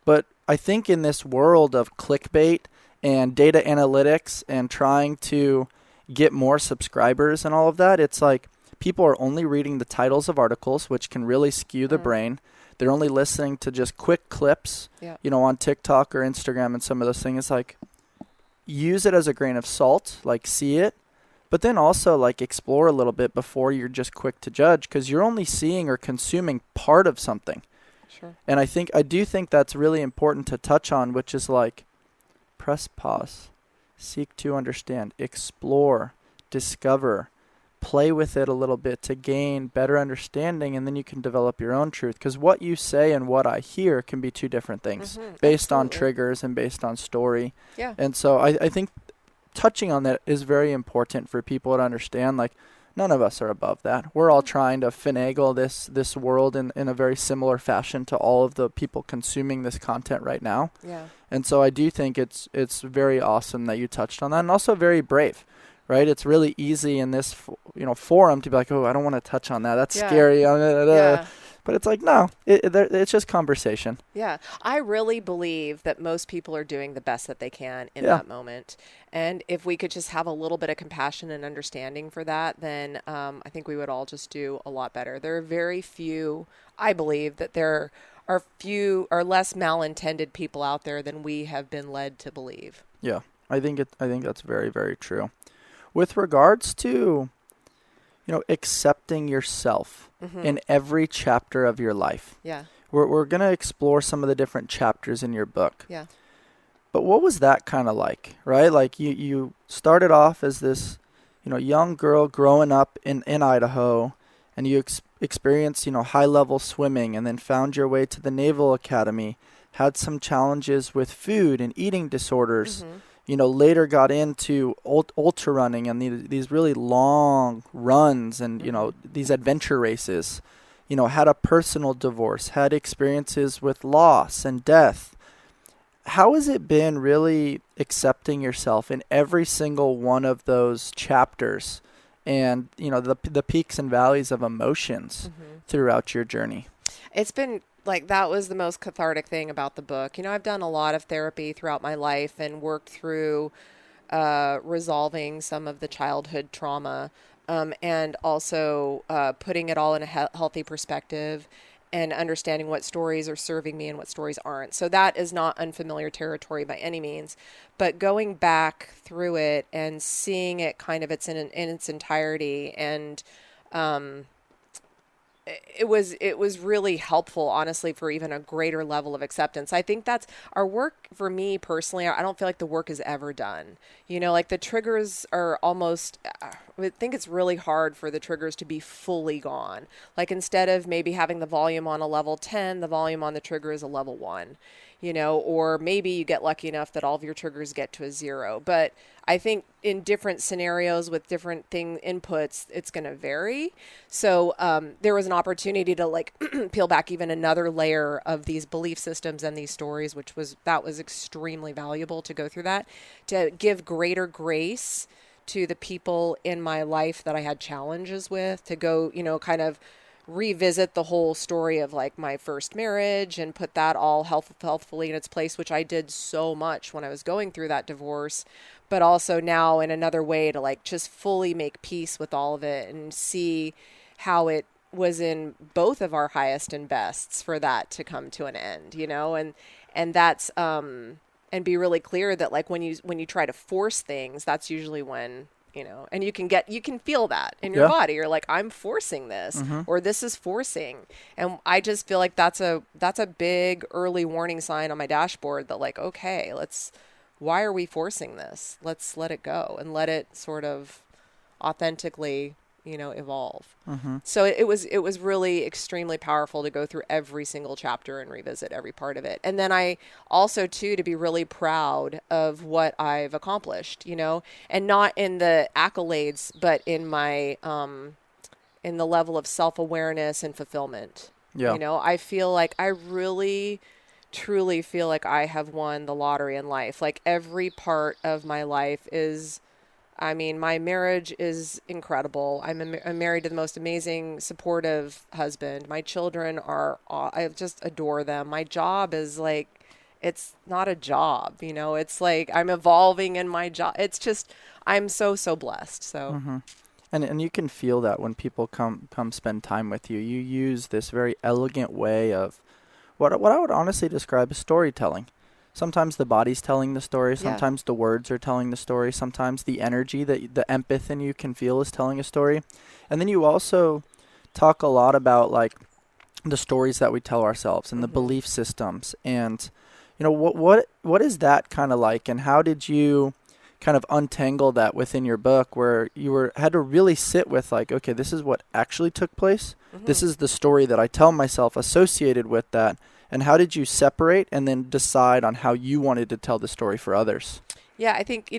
But I think in this world of clickbait and data analytics and trying to get more subscribers and all of that, it's like people are only reading the titles of articles, which can really skew the brain. They're only listening to just quick clips, on TikTok or Instagram and some of those things. It's like, use it as a grain of salt, like see it, but then also like explore a little bit before you're just quick to judge, because you're only seeing or consuming part of something. Sure. And I do think that's really important to touch on, which is like, press pause, seek to understand, explore, discover, play with it a little bit to gain better understanding, and then you can develop your own truth. Because what you say and what I hear can be two different things based on triggers and based on story. Yeah. And so I think touching on that is very important for people to understand. Like, none of us are above that. We're all trying to finagle this world in a very similar fashion to all of the people consuming this content right now. Yeah. And so I do think it's very awesome that you touched on that, and also very brave. Right, it's really easy in this, forum to be like, oh, I don't want to touch on that. That's scary. But it's like, no, it's just conversation. Yeah, I really believe that most people are doing the best that they can in that moment. And if we could just have a little bit of compassion and understanding for that, then I think we would all just do a lot better. There are very few, I believe that there are less malintended people out there than we have been led to believe. Yeah, I think that's very, very true. With regards to, accepting yourself in every chapter of your life. Yeah. We're going to explore some of the different chapters in your book. Yeah. But what was that kind of like, right? Like you started off as this, young girl growing up in Idaho, and you experienced, high-level swimming, and then found your way to the Naval Academy, had some challenges with food and eating disorders. Later got into ultra running and these really long runs and, these adventure races, had a personal divorce, had experiences with loss and death. How has it been really accepting yourself in every single one of those chapters and, the peaks and valleys of emotions throughout your journey? It's been that was the most cathartic thing about the book. I've done a lot of therapy throughout my life and worked through resolving some of the childhood trauma and also putting it all in a healthy perspective and understanding what stories are serving me and what stories aren't. So that is not unfamiliar territory by any means. But going back through it and seeing it kind of in its entirety and it was really helpful, honestly, for even a greater level of acceptance. I think that's our work for me personally. I don't feel like the work is ever done. The triggers are almost, I think it's really hard for the triggers to be fully gone. Like instead of maybe having the volume on a level 10, the volume on the trigger is a level 1. or maybe you get lucky enough that all of your triggers get to a 0. But I think in different scenarios with different inputs, it's going to vary. So there was an opportunity to like peel back even another layer of these belief systems and these stories, that was extremely valuable to go through that, to give greater grace to the people in my life that I had challenges with, to go, kind of revisit the whole story of like my first marriage and put that all healthfully in its place, which I did so much when I was going through that divorce, but also now in another way to like just fully make peace with all of it and see how it was in both of our highest and bests for that to come to an end, and that's, and be really clear that like when you try to force things, that's usually when, and you can feel that in your body. You're like, I'm forcing this, or this is forcing. And I just feel like that's a big early warning sign on my dashboard that like, okay, why are we forcing this? Let's let it go and let it sort of authentically, evolve. So it was really extremely powerful to go through every single chapter and revisit every part of it. And then I also too, to be really proud of what I've accomplished, and not in the accolades, but in my, in the level of self-awareness and fulfillment. I feel like I really truly feel like I have won the lottery in life. Like every part of my life my marriage is incredible. I'm married to the most amazing, supportive husband. My children I just adore them. My job is like, it's not a job, it's like I'm evolving in my job. It's just, I'm so blessed. So. And you can feel that when people come spend time with you. You use this very elegant way of what I would honestly describe as storytelling. Sometimes the body's telling the story. Sometimes the words are telling the story. Sometimes the energy, the empath in you can feel is telling a story. And then you also talk a lot about like the stories that we tell ourselves and the belief systems. And, what is that kind of like? And how did you kind of untangle that within your book where you had to really sit with like, okay, this is what actually took place. This is the story that I tell myself associated with that. And how did you separate and then decide on how you wanted to tell the story for others? Yeah, I think,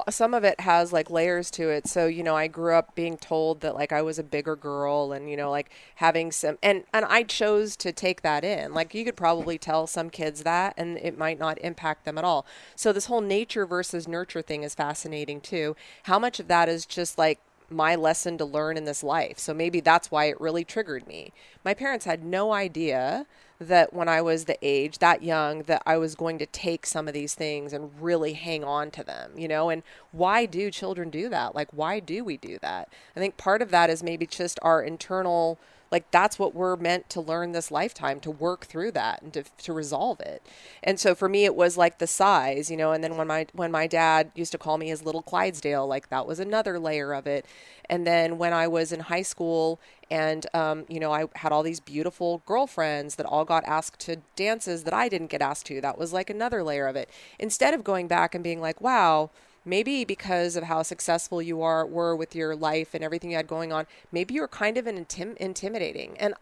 some of it has like layers to it. So, I grew up being told that like I was a bigger girl and, like having some, and I chose to take that in. Like you could probably tell some kids that and it might not impact them at all. So this whole nature versus nurture thing is fascinating too. How much of that is just like my lesson to learn in this life. So maybe that's why it really triggered me. My parents had no idea that when I was that young, that I was going to take some of these things and really hang on to them, and why do children do that? Like, why do we do that? I think part of that is maybe just our internal, like that's what we're meant to learn this lifetime, to work through that and to resolve it. And so for me, it was like the size, and then when my dad used to call me his little Clydesdale, like that was another layer of it. And then when I was in high school and, I had all these beautiful girlfriends that all got asked to dances that I didn't get asked to, that was like another layer of it. Instead of going back and being like, wow, maybe because of how successful you were with your life and everything you had going on, maybe you're kind of intimidating. And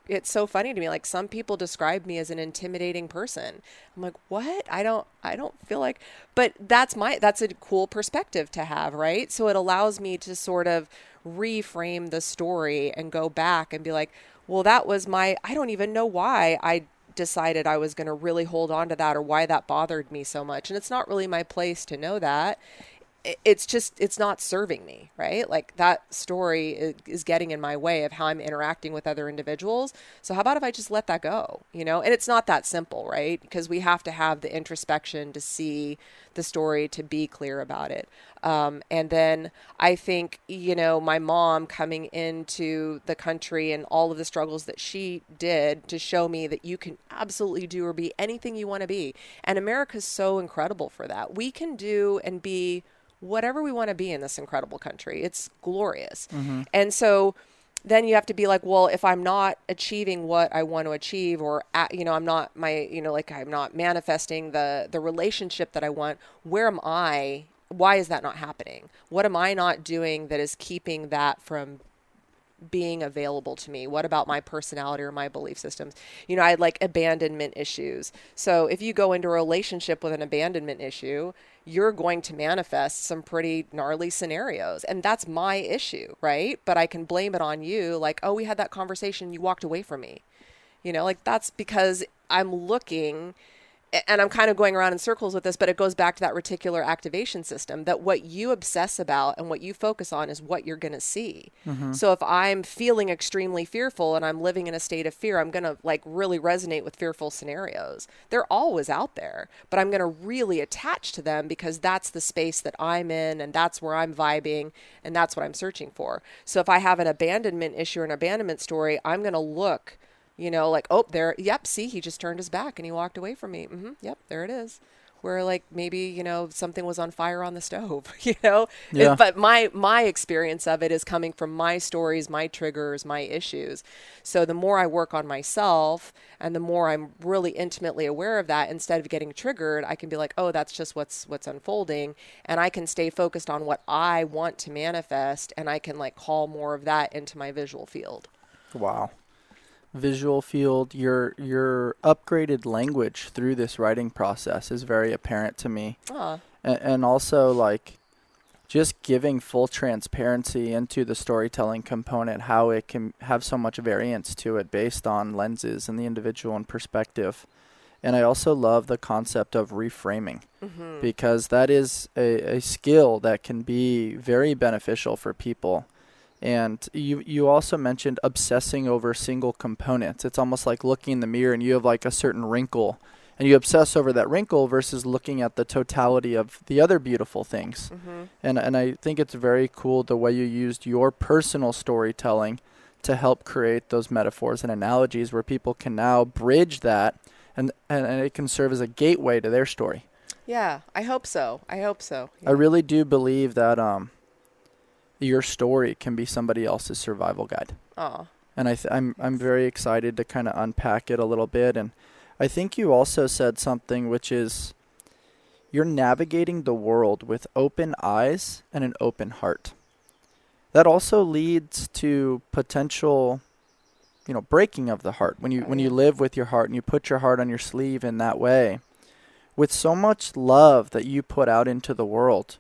it's so funny to me. Like some people describe me as an intimidating person. I'm like, what? I don't feel like, but that's a cool perspective to have, right? So it allows me to sort of reframe the story and go back and be like, well, that was I don't even know why I decided I was going to really hold on to that or why that bothered me so much. And it's not really my place to know that. It's not serving me, right? Like that story is getting in my way of how I'm interacting with other individuals. So how about if I just let that go, And it's not that simple, right? Because we have to have the introspection to see the story, to be clear about it. And then I think, my mom coming into the country and all of the struggles that she did to show me that you can absolutely do or be anything you want to be. And America's so incredible for that. We can do and be whatever we want to be in this incredible country. It's glorious. And so then you have to be like, well, if I'm not achieving what I want to achieve, or, I'm not I'm not manifesting the relationship that I want, where am I? Why is that not happening? What am I not doing that is keeping that from being available to me? What about my personality or my belief systems? You know, I had like abandonment issues. So if you go into a relationship with an abandonment issue, you're going to manifest some pretty gnarly scenarios. And that's my issue, right? But I can blame it on you. Like, oh, we had that conversation. You walked away from me. You know, like that's because I'm looking, and I'm kind of going around in circles with this, but it goes back to that reticular activation system, that what you obsess about and what you focus on is what you're going to see. So if I'm feeling extremely fearful and I'm living in a state of fear, I'm going to like really resonate with fearful scenarios. They're always out there, but I'm going to really attach to them because that's the space that I'm in and that's where I'm vibing and that's what I'm searching for. So if I have an abandonment issue or an abandonment story, I'm going to look, you know, like, oh, there, yep, see, he just turned his back and he walked away from me. Yep, there it is. Where like maybe, you know, something was on fire on the stove, you know? Yeah. But my experience of it is coming from my stories, my triggers, my issues. So the more I work on myself and the more I'm really intimately aware of that, instead of getting triggered, I can be like, oh, that's just what's unfolding. And I can stay focused on what I want to manifest, and I can like call more of that into my visual field. Wow. Visual field, your upgraded language through this writing process is very apparent to me. And also like just giving full transparency into the storytelling component, how it can have so much variance to it based on lenses and the individual and perspective. And I also love the concept of reframing, because that is a skill that can be very beneficial for people. And you also mentioned obsessing over single components. It's almost like looking in the mirror and you have like a certain wrinkle and you obsess over that wrinkle versus looking at the totality of the other beautiful things. And I think it's very cool the way you used your personal storytelling to help create those metaphors and analogies where people can now bridge that and it can serve as a gateway to their story. Yeah, I hope so. Yeah. I really do believe that your story can be somebody else's survival guide. And I'm very excited to kind of unpack it a little bit. And I think you also said something, which is you're navigating the world with open eyes and an open heart. That also leads to potential, you know, breaking of the heart. When you live with your heart and you put your heart on your sleeve in that way, with so much love that you put out into the world,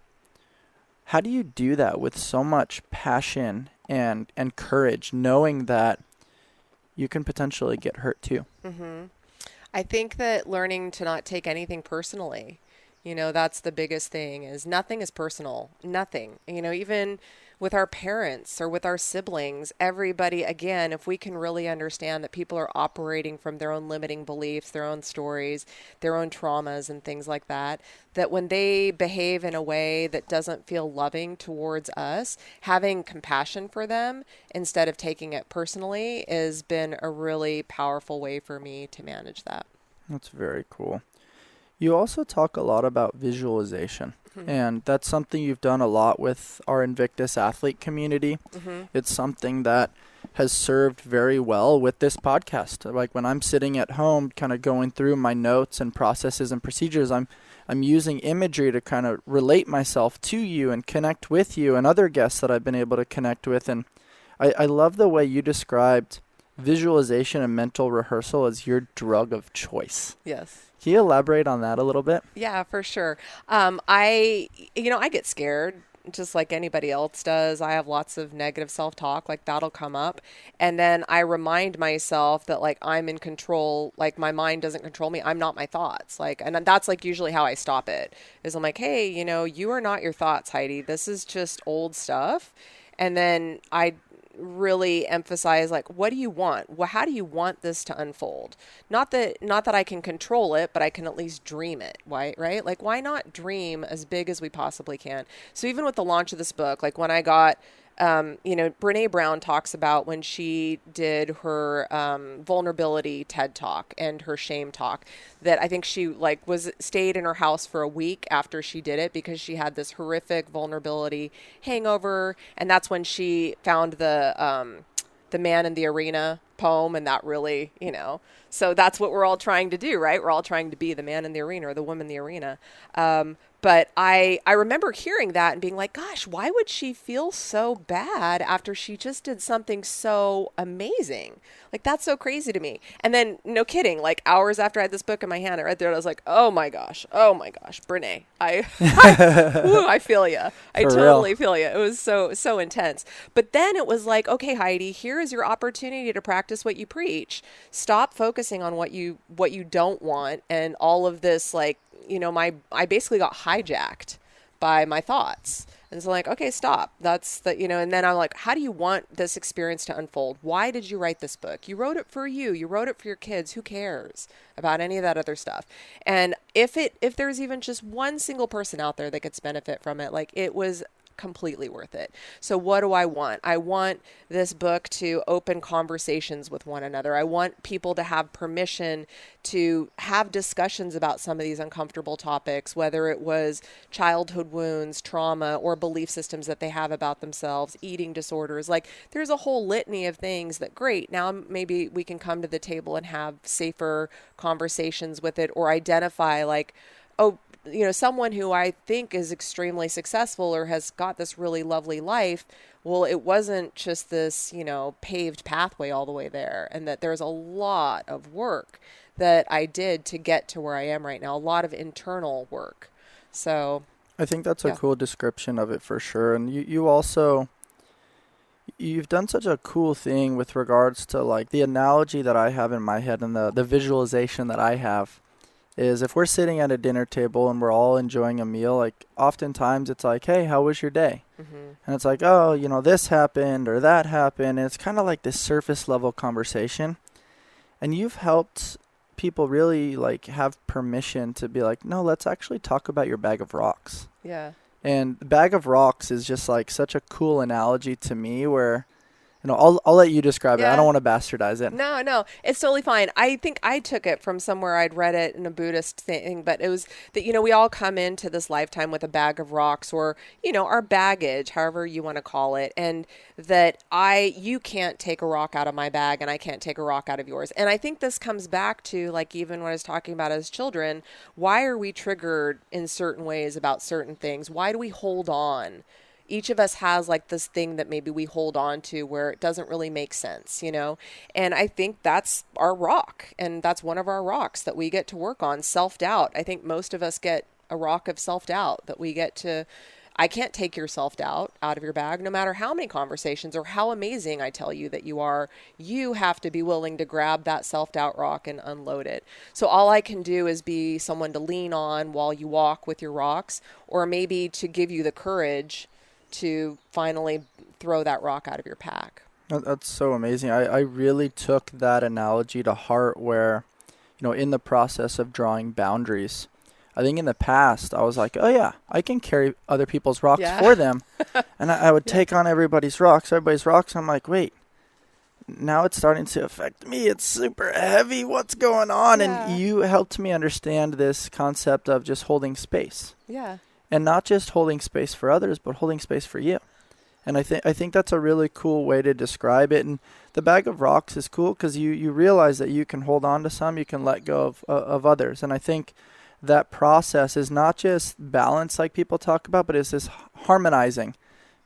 how do you do that with so much passion and courage, knowing that you can potentially get hurt too? I think that learning to not take anything personally, you know, that's the biggest thing, is nothing is personal. Nothing. You know, even with our parents or with our siblings, everybody, again, if we can really understand that people are operating from their own limiting beliefs, their own stories, their own traumas and things like that, that when they behave in a way that doesn't feel loving towards us, having compassion for them instead of taking it personally has been a really powerful way for me to manage that. That's very cool. You also talk a lot about visualization. And that's something you've done a lot with our Invictus athlete community. It's something that has served very well with this podcast. Like when I'm sitting at home kind of going through my notes and processes and procedures, I'm using imagery to kind of relate myself to you and connect with you and other guests that I've been able to connect with. And I love the way you described visualization and mental rehearsal as your drug of choice. Yes. Can you elaborate on that a little bit? Yeah, for sure. I get scared just like anybody else does. I have lots of negative self-talk, like that'll come up. And then I remind myself that like I'm in control, like my mind doesn't control me. I'm not my thoughts. Like, and that's like usually how I stop it, is I'm like, hey, you know, you are not your thoughts, Heidi. This is just old stuff. And then I really emphasize, like, what do you want? Well, how do you want this to unfold? Not that I can control it, but I can at least dream it. Why, right? Like, why not dream as big as we possibly can? So even with the launch of this book, like when I got, Brene Brown talks about when she did her vulnerability TED talk and her shame talk, that I think she like stayed in her house for a week after she did it because she had this horrific vulnerability hangover. And that's when she found the Man in the Arena poem, and that really, so that's what we're all trying to do, right? We're all trying to be the man in the arena or the woman in the arena. But I remember hearing that and being like, gosh, why would she feel so bad after she just did something so amazing? Like, that's so crazy to me. And then, no kidding, like hours after I had this book in my hand, I read through it, I was like, oh my gosh, Brene, I feel you. I totally feel you. It was so intense. But then it was like, okay, Heidi, here is your opportunity to practice what you preach. Stop focusing on what you don't want and all of this, like, I basically got hijacked by my thoughts. And so like, okay, stop. That's and then I'm like, how do you want this experience to unfold? Why did you write this book? You wrote it for you. You wrote it for your kids. Who cares about any of that other stuff? And if there's even just one single person out there that gets benefit from it, like, it was completely worth it. So what do I want? I want this book to open conversations with one another. I want people to have permission to have discussions about some of these uncomfortable topics, whether it was childhood wounds, trauma, or belief systems that they have about themselves, eating disorders. Like, there's a whole litany of things that, great, now maybe we can come to the table and have safer conversations with it, or identify like, oh, someone who I think is extremely successful or has got this really lovely life, well, it wasn't just this, paved pathway all the way there. And that there's a lot of work that I did to get to where I am right now, a lot of internal work. So I think that's a cool description of it for sure. And you've done such a cool thing with regards to like the analogy that I have in my head and the visualization that I have. Is if we're sitting at a dinner table and we're all enjoying a meal, like oftentimes it's like, hey, how was your day? Mm-hmm. And it's like, oh, this happened or that happened. And it's kind of like this surface level conversation. And you've helped people really like have permission to be like, no, let's actually talk about your bag of rocks. Yeah. And the bag of rocks is just like such a cool analogy to me where, I'll let you describe it. I don't want to bastardize it. No, it's totally fine. I think I took it from somewhere. I'd read it in a Buddhist thing, but it was that, we all come into this lifetime with a bag of rocks or, our baggage, however you want to call it. And that you can't take a rock out of my bag and I can't take a rock out of yours. And I think this comes back to like, even what I was talking about as children, why are we triggered in certain ways about certain things? Why do we hold on? Each of us has like this thing that maybe we hold on to where it doesn't really make sense, And I think that's our rock. And that's one of our rocks that we get to work on, self-doubt. I think most of us get a rock of self-doubt that we get to, I can't take your self-doubt out of your bag, no matter how many conversations or how amazing I tell you that you are. You have to be willing to grab that self-doubt rock and unload it. So all I can do is be someone to lean on while you walk with your rocks, or maybe to give you the courage to finally throw that rock out of your pack. That's so amazing. I really took that analogy to heart where, in the process of drawing boundaries, I think in the past I was like, oh yeah, I can carry other people's rocks for them. And I would take on everybody's rocks. I'm like, wait, now it's starting to affect me. It's super heavy. What's going on? Yeah. And you helped me understand this concept of just holding space. Yeah. And not just holding space for others, but holding space for you. And I think that's a really cool way to describe it. And the bag of rocks is cool because you realize that you can hold on to some, you can let go of others. And I think that process is not just balance like people talk about, but it's this harmonizing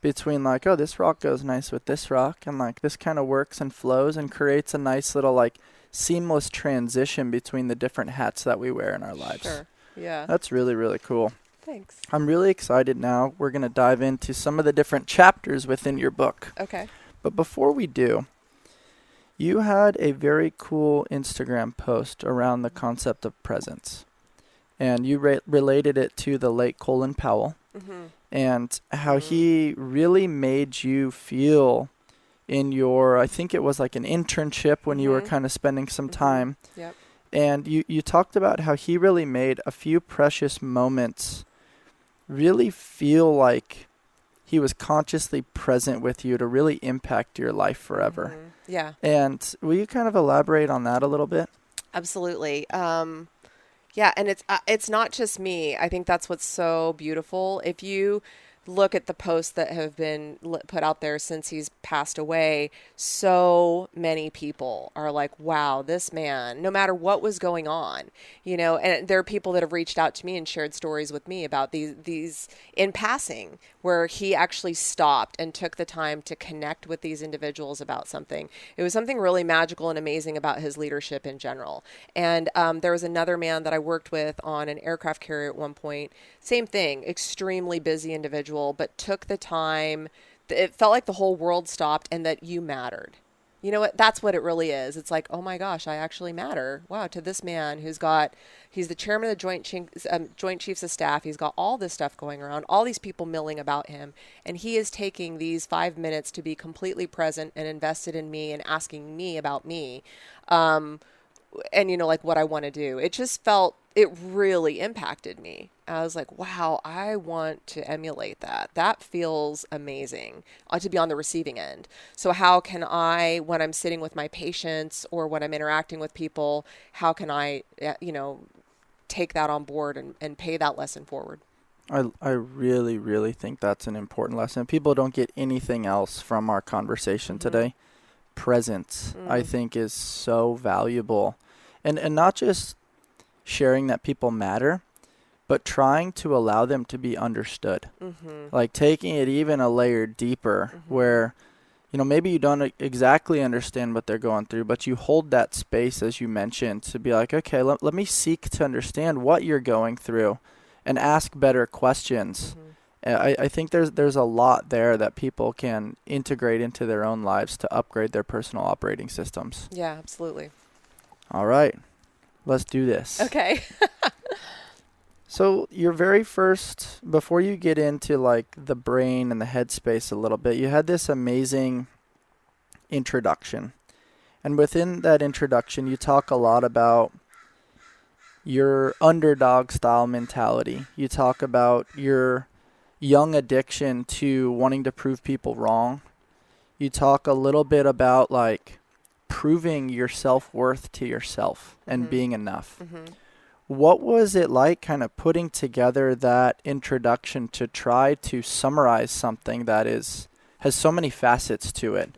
between like, oh, this rock goes nice with this rock. And like this kind of works and flows and creates a nice little like seamless transition between the different hats that we wear in our lives. Sure. Yeah. That's really, really cool. Thanks. I'm really excited now. We're going to dive into some of the different chapters within your book. Okay. But before we do, you had a very cool Instagram post around the concept of presence. And you related it to the late Colin Powell and how he really made you feel in your, I think it was like an internship when you were kind of spending some time. Yep. And you talked about how he really made a few precious moments really feel like he was consciously present with you to really impact your life forever. Yeah. And will you kind of elaborate on that a little bit? Absolutely. Yeah, and it's not just me. I think that's what's so beautiful. If you look at the posts that have been put out there since he's passed away, so many people are like, wow, this man, no matter what was going on, and there are people that have reached out to me and shared stories with me about these in passing, where he actually stopped and took the time to connect with these individuals about something. It was something really magical and amazing about his leadership in general. And there was another man that I worked with on an aircraft carrier at one point. Same thing, extremely busy individual, but took the time. It felt like the whole world stopped and that you mattered. You know what? That's what it really is. It's like, oh my gosh, I actually matter. Wow, to this man he's the chairman of the Joint Chiefs of Staff. He's got all this stuff going around, all these people milling about him. And he is taking these 5 minutes to be completely present and invested in me and asking me about me. And like what I want to do. It really impacted me. I was like, wow, I want to emulate that. That feels amazing to be on the receiving end. So how can I, when I'm sitting with my patients or when I'm interacting with people, how can I, take that on board and pay that lesson forward? I really, really think that's an important lesson. People don't get anything else from our conversation today. Presence, I think, is so valuable. And not just sharing that people matter, but trying to allow them to be understood. Like taking it even a layer deeper where, maybe you don't exactly understand what they're going through, but you hold that space, as you mentioned, to be like, okay, let me seek to understand what you're going through and ask better questions. I think there's a lot there that people can integrate into their own lives to upgrade their personal operating systems. Yeah, absolutely. All right, let's do this. Okay. So your very first, before you get into like the brain and the headspace a little bit, you had this amazing introduction. And within that introduction, you talk a lot about your underdog style mentality. You talk about your young addiction to wanting to prove people wrong. You talk a little bit about like proving your self-worth to yourself and being enough. What was it like kind of putting together that introduction to try to summarize something that has so many facets to it?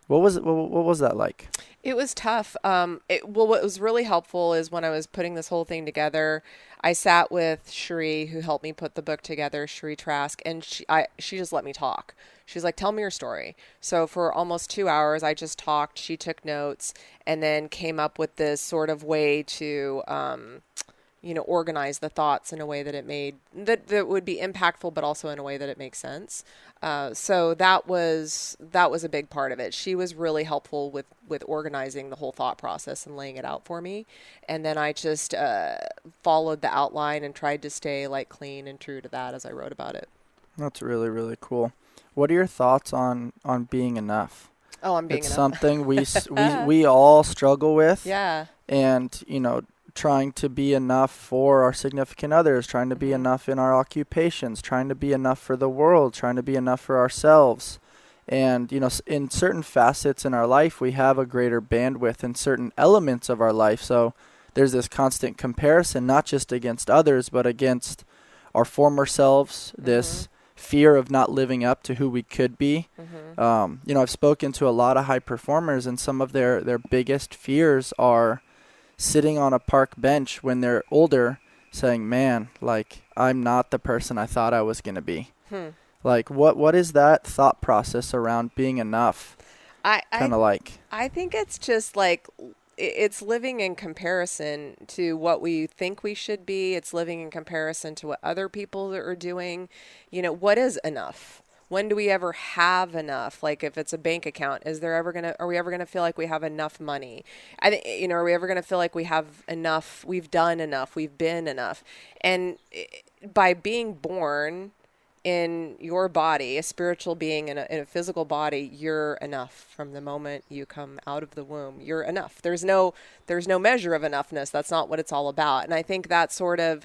What was that like? It was tough. What was really helpful is when I was putting this whole thing together, I sat with Sheree, who helped me put the book together, Sheree Trask, and she just let me talk. She's like, tell me your story. So for almost 2 hours, I just talked. She took notes and then came up with this sort of way to, organize the thoughts in a way that that would be impactful, but also in a way that it makes sense. So that was a big part of it. She was really helpful with organizing the whole thought process and laying it out for me. And then I just followed the outline and tried to stay like clean and true to that as I wrote about it. That's really, really cool. What are your thoughts on being enough? Oh, I'm being it's enough. Something we all struggle with. Yeah. And, trying to be enough for our significant others, trying to be enough in our occupations, trying to be enough for the world, trying to be enough for ourselves. And, in certain facets in our life, we have a greater bandwidth in certain elements of our life. So there's this constant comparison, not just against others, but against our former selves, this fear of not living up to who we could be. I've spoken to a lot of high performers, and some of their biggest fears are sitting on a park bench when they're older saying, man, like, I'm not the person I thought I was going to be. Like, what is that thought process around being enough kind of like? I think it's just like, it's living in comparison to what we think we should be. It's living in comparison to what other people are doing. What is enough? When do we ever have enough? Like if it's a bank account, are we ever going to feel like we have enough money? I think, are we ever going to feel like we have enough, we've done enough, we've been enough? And by being born in your body, a spiritual being in a physical body, you're enough from the moment you come out of the womb. You're enough. There's no measure of enoughness. That's not what it's all about. And I think that sort of,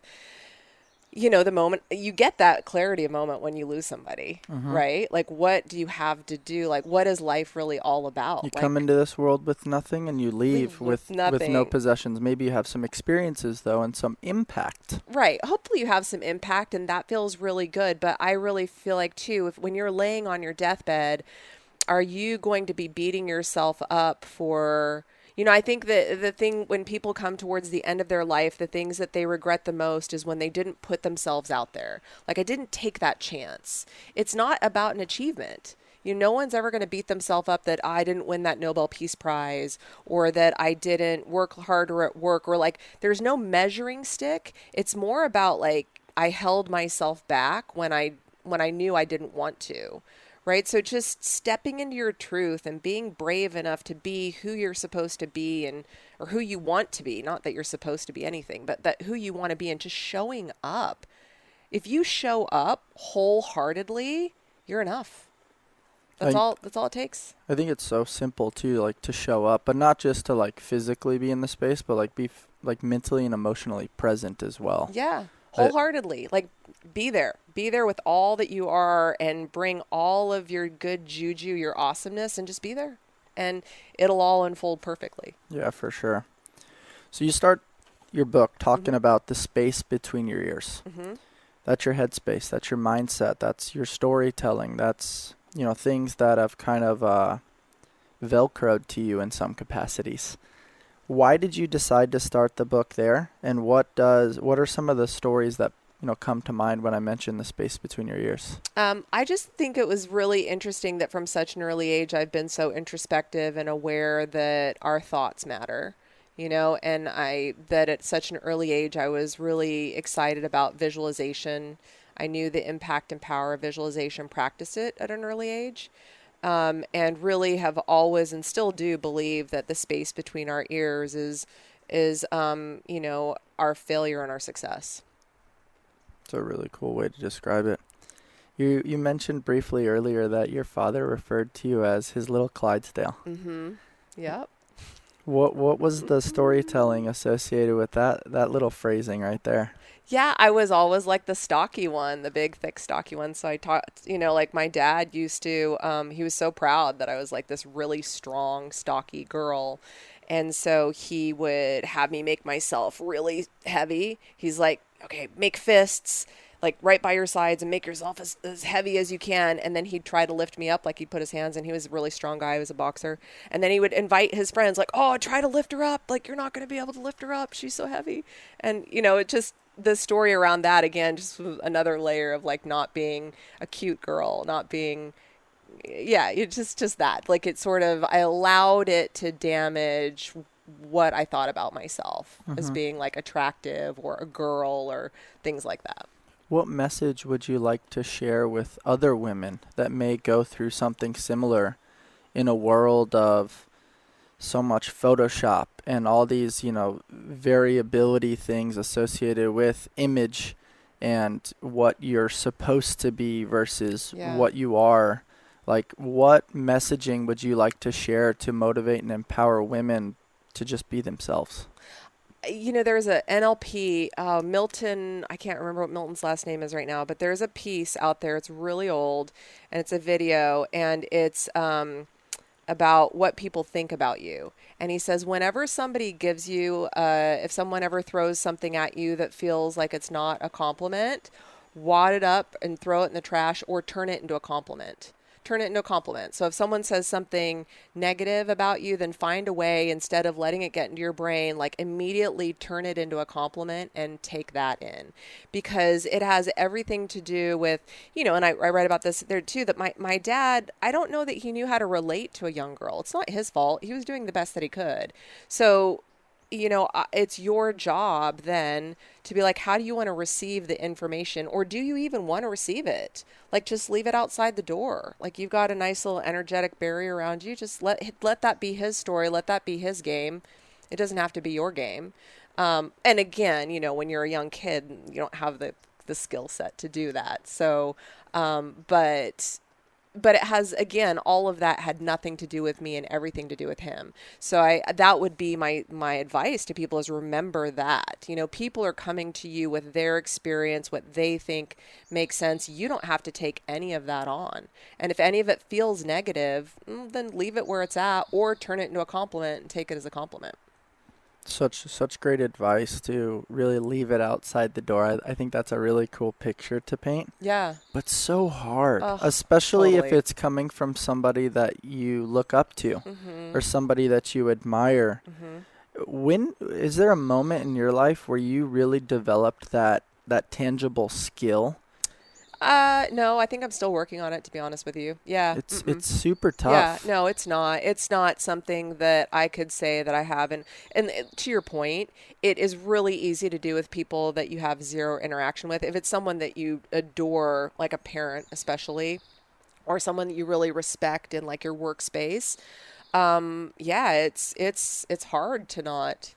the moment you get that clarity moment when you lose somebody, right? Like, what do you have to do? Like, what is life really all about? You like, come into this world with nothing and you leave with no nothing. possessions. Maybe you have some experiences, though, and some impact. Right. Hopefully you have some impact, and that feels really good. But I really feel like, too, when you're laying on your deathbed, are you going to be beating yourself up for, I think that the thing when people come towards the end of their life, the things that they regret the most is when they didn't put themselves out there. Like, I didn't take that chance. It's not about an achievement. No one's ever going to beat themselves up that I didn't win that Nobel Peace Prize, or that I didn't work harder at work, or like, there's no measuring stick. It's more about like, I held myself back when I knew I didn't want to. Right. So just stepping into your truth and being brave enough to be who you're supposed to be, or who you want to be. Not that you're supposed to be anything, but that who you want to be, and just showing up. If you show up wholeheartedly, you're enough. That's all it takes. I think it's so simple too, like to show up, but not just to like physically be in the space, but like be like mentally and emotionally present as well. Yeah. Wholeheartedly. Like, be there with all that you are, and bring all of your good juju, your awesomeness, and just be there, and it'll all unfold perfectly. Yeah, for sure. So you start your book talking about the space between your ears. That's your headspace. That's your mindset. That's your storytelling. That's, things that have kind of Velcroed to you in some capacities. Why did you decide to start the book there? And what are some of the stories that come to mind when I mention the space between your ears? I just think it was really interesting that from such an early age, I've been so introspective and aware that our thoughts matter, and that at such an early age, I was really excited about visualization. I knew the impact and power of visualization, practiced it at an early age. And really have always and still do believe that the space between our ears is our failure and our success. It's a really cool way to describe it. You mentioned briefly earlier that your father referred to you as his little Clydesdale. Yep. What was the storytelling associated with that little phrasing right there? Yeah, I was always like the stocky one, the big, thick, stocky one. So I taught, like my dad used to, he was so proud that I was like this really strong, stocky girl. And so he would have me make myself really heavy. He's like, okay, make fists like right by your sides and make yourself as heavy as you can. And then he'd try to lift me up, like he'd put his hands, and he was a really strong guy. He was a boxer. And then he would invite his friends like, oh, try to lift her up. Like, you're not going to be able to lift her up. She's so heavy. And, it just, the story around that, again, just was another layer of like not being a cute girl, not being, it's just that. Like, it sort of, I allowed it to damage what I thought about myself as being like attractive or a girl or things like that. What message would you like to share with other women that may go through something similar in a world of so much Photoshop and all these, variability things associated with image and what you're supposed to be versus what you are? Like, what messaging would you like to share to motivate and empower women to just be themselves? There's a NLP, Milton, I can't remember what Milton's last name is right now, but there's a piece out there. It's really old, and it's a video, and it's about what people think about you. And he says, whenever somebody gives you, if someone ever throws something at you that feels like it's not a compliment, wad it up and throw it in the trash, or turn it into a compliment. Turn it into a compliment. So if someone says something negative about you, then find a way, instead of letting it get into your brain, like immediately turn it into a compliment and take that in, because it has everything to do with, and I write about this there too, that my dad, I don't know that he knew how to relate to a young girl. It's not his fault. He was doing the best that he could. So, it's your job then to be like, how do you want to receive the information, or do you even want to receive it? Like, just leave it outside the door. Like, you've got a nice little energetic barrier around you. Just let that be his story. Let that be his game. It doesn't have to be your game. And again, when you're a young kid, you don't have the skill set to do that. So, but but it has, again, all of that had nothing to do with me and everything to do with him. So that would be my advice to people, is remember that, people are coming to you with their experience, what they think makes sense. You don't have to take any of that on. And if any of it feels negative, then leave it where it's at, or turn it into a compliment and take it as a compliment. Such great advice to really leave it outside the door. I think that's a really cool picture to paint. Yeah. But so hard, Oh, especially totally. if it's coming from somebody that you look up to or somebody that you admire. When is there a moment in your life where you really developed that tangible skill? No, I think I'm still working on it, to be honest with you. Yeah. It's super tough. Yeah, no, it's not. It's not something that I could say that I have. And to your point, it is really easy to do with people that you have zero interaction with. If it's someone that you adore, like a parent especially, or someone that you really respect in like your workspace, yeah, it's hard to not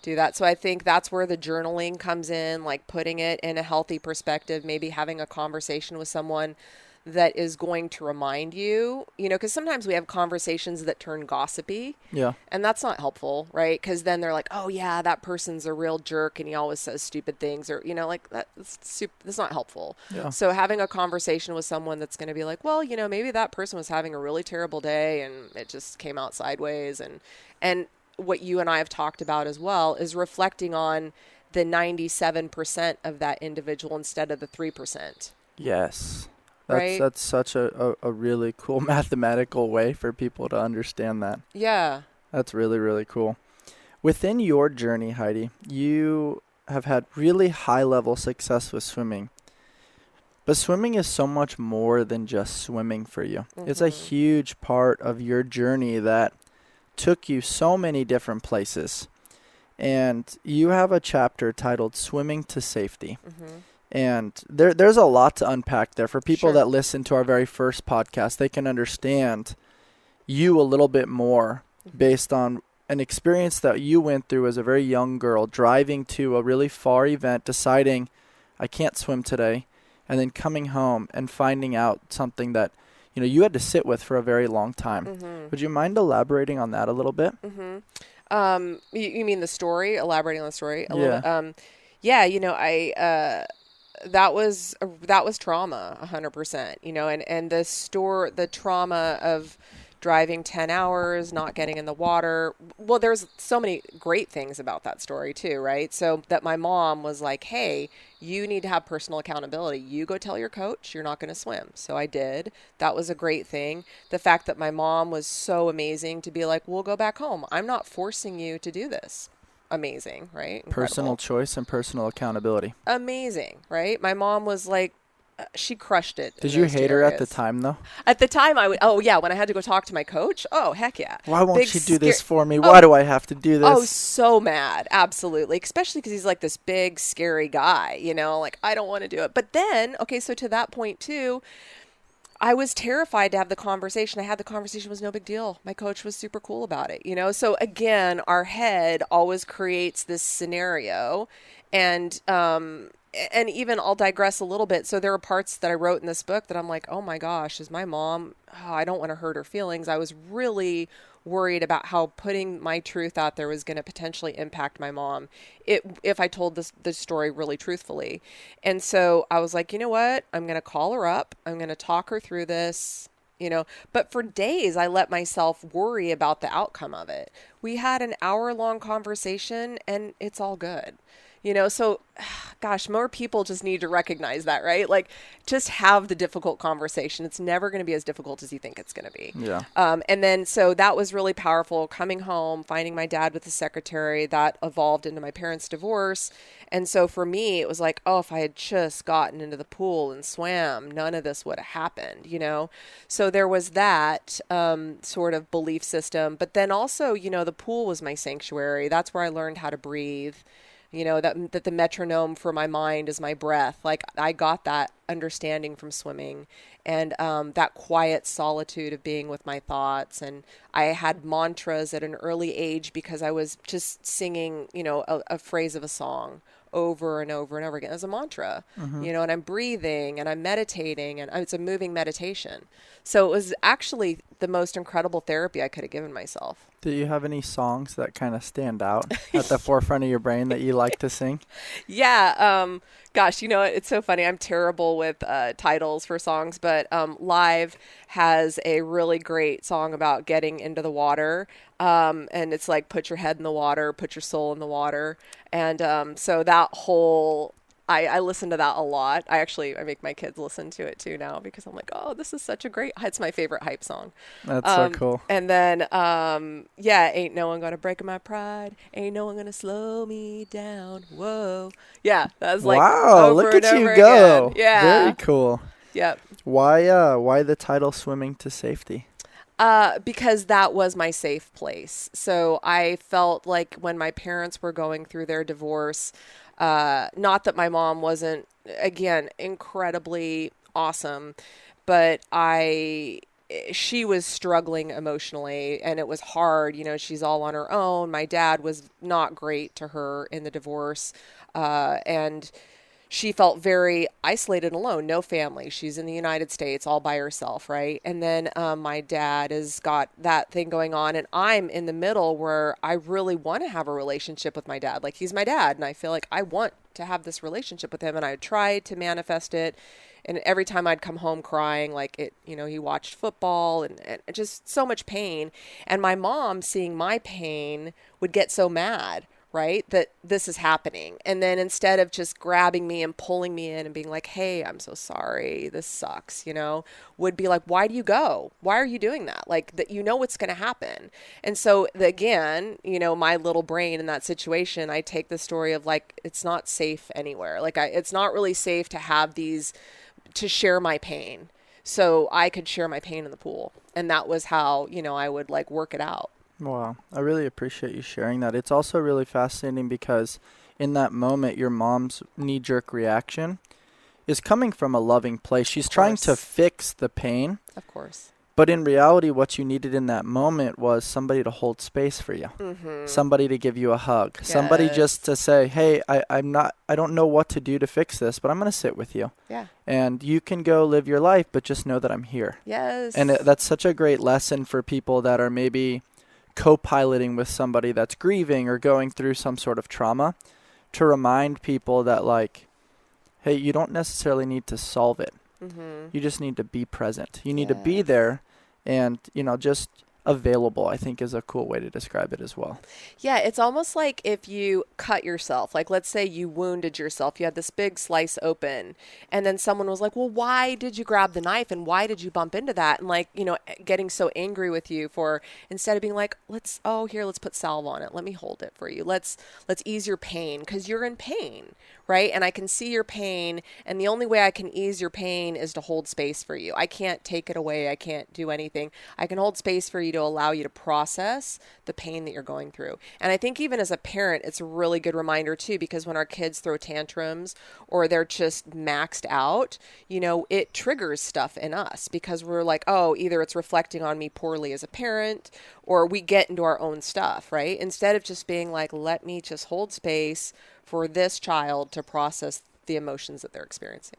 do that. So I think that's where the journaling comes in, like putting it in a healthy perspective, maybe having a conversation with someone that is going to remind you, because sometimes we have conversations that turn gossipy. Yeah. And that's not helpful, right? Because then they're like, oh yeah, that person's a real jerk and he always says stupid things, or, like that's not helpful. Yeah. So having a conversation with someone that's going to be like, well, maybe that person was having a really terrible day and it just came out sideways. And what you and I have talked about as well is reflecting on the 97% of that individual instead of the 3%. Yes. Right? That's such a really cool mathematical way for people to understand that. Yeah. That's really, really cool. Within your journey, Heidi, you have had really high-level success with swimming. But swimming is so much more than just swimming for you. It's a huge part of your journey that took you so many different places. And you have a chapter titled Swimming to Safety. And there's a lot to unpack there. For people that listen to our very first podcast, they can understand you a little bit more based on an experience that you went through as a very young girl, driving to a really far event, deciding, I can't swim today, and then coming home and finding out something that you had to sit with for a very long time. Would you mind elaborating on that a little bit? You mean the story? Elaborating on the story a little bit? Yeah, I that was trauma, 100%. And the trauma of driving 10 hours, not getting in the water. Well, there's so many great things about that story too, right? So that my mom was like, hey, you need to have personal accountability. You go tell your coach you're not going to swim. So I did. That was a great thing. The fact that my mom was so amazing to be like, we'll go back home. I'm not forcing you to do this. Amazing, right? Incredible. Personal choice and personal accountability. Amazing, right? My mom was like, she crushed it. Did you hate her at the time, though? At the time, I would. Oh yeah, when I had to go talk to my coach. Oh heck yeah. Why won't she do this for me? Why do I have to do this? Oh, so mad. Absolutely. Especially because he's like this big, scary guy. Like I don't want to do it. But then, okay, so to that point too, I was terrified to have the conversation. I had the conversation. It was no big deal. My coach was super cool about it. So again, our head always creates this scenario, and even I'll digress a little bit. So there are parts that I wrote in this book that I'm like, oh my gosh, is my mom, I don't want to hurt her feelings. I was really worried about how putting my truth out there was going to potentially impact my mom if I told this story really truthfully. And so I was like, you know what? I'm going to call her up. I'm going to talk her through this. But for days I let myself worry about the outcome of it. We had an hour-long conversation and it's all good. So gosh, more people just need to recognize that, right? Like just have the difficult conversation. It's never going to be as difficult as you think it's going to be. Yeah. And then, so that was really powerful. Coming home, finding my dad with the secretary, that evolved into my parents' divorce. And so for me, it was like, oh, if I had just gotten into the pool and swam, none of this would have happened, So there was that sort of belief system. But then also, the pool was my sanctuary. That's where I learned how to breathe. That the metronome for my mind is my breath. Like I got that understanding from swimming, and that quiet solitude of being with my thoughts. And I had mantras at an early age because I was just singing, a phrase of a song over and over and over again as a mantra, you know, and I'm breathing and I'm meditating, and it's a moving meditation. So it was actually the most incredible therapy I could have given myself. Do you have any songs that kind of stand out at the forefront of your brain that you like to sing? Yeah. Gosh, you know, it's so funny. I'm terrible with titles for songs, but Live has a really great song about getting into the water. And it's like, put your head in the water, put your soul in the water. And so that whole... I listen to that a lot. I make my kids listen to it too now, because I'm like, oh, this is such a great, it's my favorite hype song. That's so cool. And then, ain't no one gonna break my pride. Ain't no one gonna slow me down. Whoa. Yeah. That's like, wow, look at you go. Again. Yeah. Very cool. Yep. Why the title Swimming to Safety? Because that was my safe place. So I felt like when my parents were going through their divorce, not that my mom wasn't, again, incredibly awesome, but she was struggling emotionally, and it was hard. You know, she's all on her own. My dad was not great to her in the divorce, and she felt very isolated and alone, no family. She's in the United States all by herself, right? And then my dad has got that thing going on, and I'm in the middle where I really want to have a relationship with my dad. Like, he's my dad, and I feel like I want to have this relationship with him, and I tried to manifest it. And every time I'd come home crying, like, it, you know, he watched football and just so much pain. And my mom, seeing my pain, would get so mad, right, that this is happening. And then instead of just grabbing me and pulling me in and being like, hey, I'm so sorry, this sucks, you know, would be like, why do you go? Why are you doing that? Like, that, you know what's going to happen. And so again, you know, my little brain in that situation, I take the story of like, it's not safe anywhere. Like, it's not really safe to have these, to share my pain. So I could share my pain in the pool. And that was how, you know, I would like work it out. Wow. I really appreciate you sharing that. It's also really fascinating because in that moment, your mom's knee-jerk reaction is coming from a loving place. She's trying to fix the pain. Of course. But in reality, what you needed in that moment was somebody to hold space for you. Mm-hmm. Somebody to give you a hug. Yes. Somebody just to say, hey, I don't know what to do to fix this, but I'm going to sit with you. Yeah. And you can go live your life, but just know that I'm here. Yes. And that's such a great lesson for people that are maybe co-piloting with somebody that's grieving or going through some sort of trauma, to remind people that, like, hey, you don't necessarily need to solve it. Mm-hmm. You just need to be present. You need to be there and, you know, just available, I think, is a cool way to describe it as well. Yeah, it's almost like if you cut yourself, like let's say you wounded yourself, you had this big slice open, and then someone was like, well, why did you grab the knife and why did you bump into that? And like, you know, getting so angry with you for, instead of being like, let's put salve on it. Let me hold it for you. Let's ease your pain, because you're in pain, right? And I can see your pain, and the only way I can ease your pain is to hold space for you. I can't take it away. I can't do anything. I can hold space for you to allow you to process the pain that you're going through. And I think even as a parent, it's a really good reminder too, because when our kids throw tantrums or they're just maxed out, you know, it triggers stuff in us, because we're like, oh, either it's reflecting on me poorly as a parent, or we get into our own stuff, right? Instead of just being like, let me just hold space for this child to process the emotions that they're experiencing.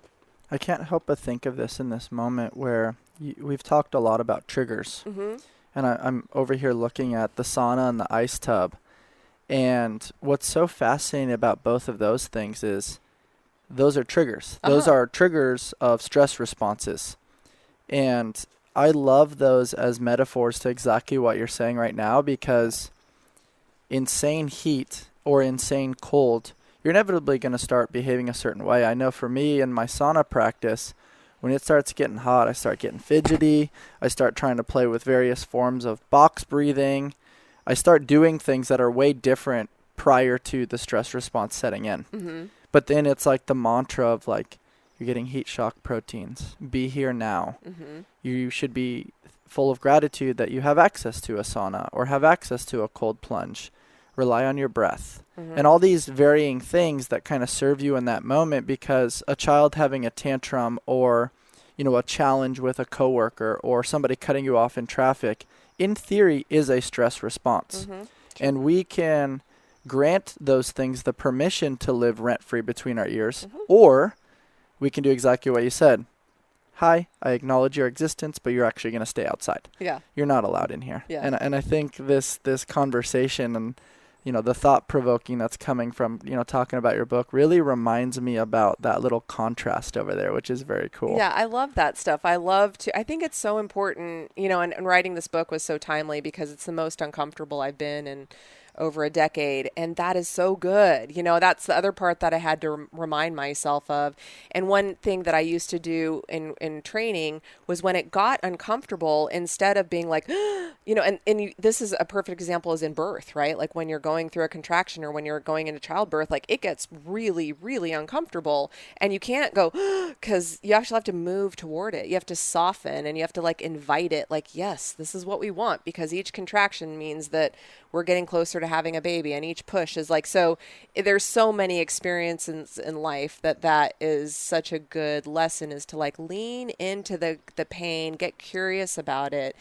I can't help but think of this in this moment where we've talked a lot about triggers. Mm-hmm. And I'm over here looking at the sauna and the ice tub. And what's so fascinating about both of those things is those are triggers. Uh-huh. Those are triggers of stress responses. And I love those as metaphors to exactly what you're saying right now, because insane heat or insane cold, you're inevitably going to start behaving a certain way. I know for me in my sauna practice, when it starts getting hot, I start getting fidgety. I start trying to play with various forms of box breathing. I start doing things that are way different prior to the stress response setting in. Mm-hmm. But then it's like the mantra of like, you're getting heat shock proteins. Be here now. Mm-hmm. You should be full of gratitude that you have access to a sauna or have access to a cold plunge. Rely on your breath. Mm-hmm. And all these varying things that kind of serve you in that moment, because a child having a tantrum or, you know, a challenge with a coworker or somebody cutting you off in traffic, in theory, is a stress response. Mm-hmm. And we can grant those things the permission to live rent-free between our ears, or we can do exactly what you said. Hi, I acknowledge your existence, but you're actually going to stay outside. Yeah. You're not allowed in here. Yeah. And I think this conversation and, the thought-provoking that's coming from, talking about your book really reminds me about that little contrast over there, which is very cool. Yeah, I love that stuff. I think it's so important, and writing this book was so timely because it's the most uncomfortable I've been in over a decade. And that is so good. That's the other part that I had to remind myself of. And one thing that I used to do in training was when it got uncomfortable, instead of being like, this is a perfect example is in birth, right? Like when you're going through a contraction or when you're going into childbirth, like it gets really, really uncomfortable and you can't go, because you actually have to move toward it. You have to soften and you have to like invite it. Like, yes, this is what we want, because each contraction means that we're getting closer to having a baby, and each push is like, so there's so many experiences in life that is such a good lesson, is to like lean into the pain, get curious about it.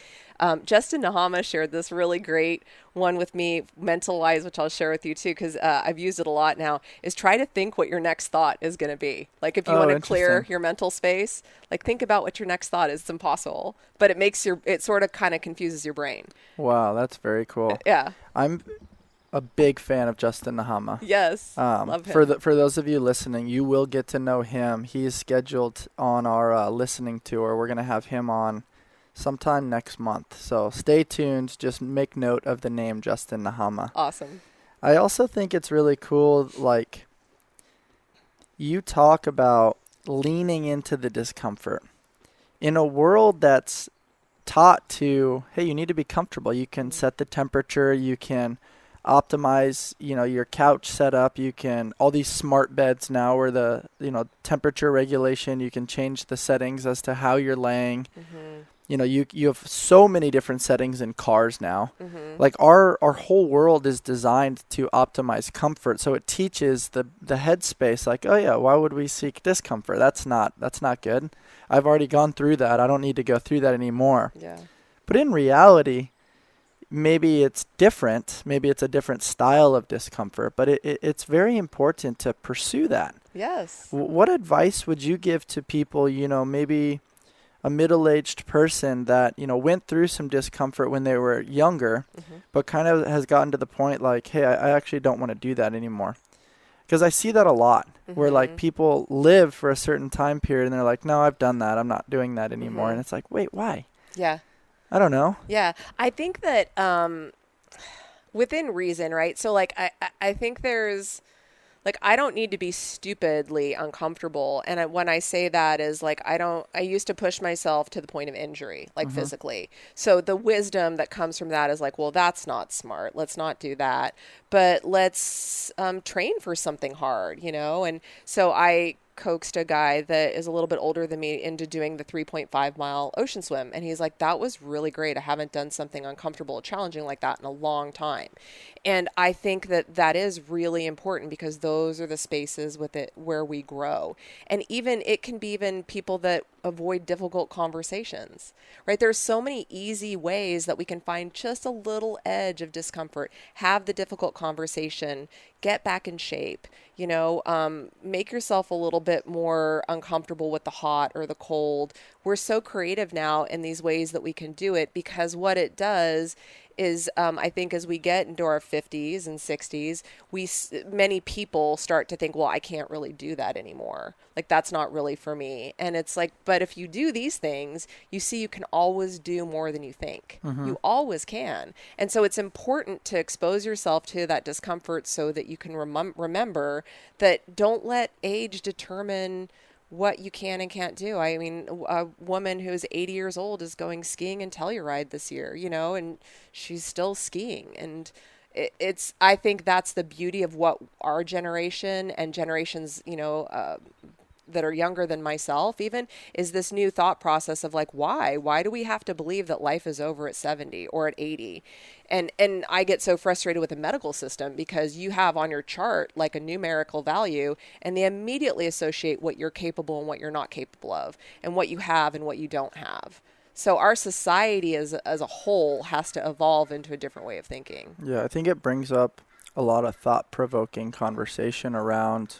Justin Nahama shared this really great one with me, mental-wise, which I'll share with you too, because I've used it a lot now, is try to think what your next thought is going to be. Like if you want to clear your mental space, like think about what your next thought is. It's impossible, but it sort of kind of confuses your brain. Wow, that's very cool. Yeah. I'm a big fan of Justin Nahama. Yes, love him. For those of you listening, you will get to know him. He's scheduled on our listening tour. We're going to have him on sometime next month. So stay tuned. Just make note of the name Justin Nahama. Awesome. I also think it's really cool, like, you talk about leaning into the discomfort. In a world that's taught to, hey, you need to be comfortable. You can set the temperature. You can optimize, your couch setup. You can, all these smart beds now where the, temperature regulation, you can change the settings as to how you're laying. Mm-hmm. You have so many different settings in cars now. Mm-hmm. Like our whole world is designed to optimize comfort. So it teaches the headspace, like, oh yeah, why would we seek discomfort? That's not good. I've already gone through that. I don't need to go through that anymore. Yeah. But in reality, maybe it's different. Maybe it's a different style of discomfort, but it's very important to pursue that. Yes. What advice would you give to people, maybe a middle-aged person that, went through some discomfort when they were younger, mm-hmm. but kind of has gotten to the point like, hey, I actually don't want to do that anymore? Because I see that a lot, mm-hmm. where like people live for a certain time period and they're like, no, I've done that. I'm not doing that anymore. Mm-hmm. And it's like, wait, why? Yeah. I don't know. Yeah. I think that within reason, right? So like, I think there's, like, I don't need to be stupidly uncomfortable. And when I say that is like, I used to push myself to the point of injury, like mm-hmm. physically. So the wisdom that comes from that is like, well, that's not smart. Let's not do that. But let's train for something hard, And so I coaxed a guy that is a little bit older than me into doing the 3.5 mile ocean swim. And he's like, that was really great. I haven't done something uncomfortable or challenging like that in a long time. And I think that is really important, because those are the spaces with it where we grow. And even it can be even people that avoid difficult conversations, right? There's so many easy ways that we can find just a little edge of discomfort, have the difficult conversation, get back in shape, make yourself a little bit more uncomfortable with the hot or the cold. We're so creative now in these ways that we can do it, because what it does is I think as we get into our 50s and 60s, many people start to think, well, I can't really do that anymore. Like, that's not really for me. And it's like, but if you do these things, you see you can always do more than you think. Mm-hmm. You always can. And so it's important to expose yourself to that discomfort so that you can remember that don't let age determine what you can and can't do. I mean, a woman who's 80 years old is going skiing in Telluride this year, and she's still skiing. And I think that's the beauty of what our generation and generations, that are younger than myself even, is this new thought process of like, why do we have to believe that life is over at 70 or at 80? And I get so frustrated with the medical system, because you have on your chart like a numerical value, and they immediately associate what you're capable and what you're not capable of, and what you have and what you don't have. So our society as a whole has to evolve into a different way of thinking. Yeah, I think it brings up a lot of thought-provoking conversation around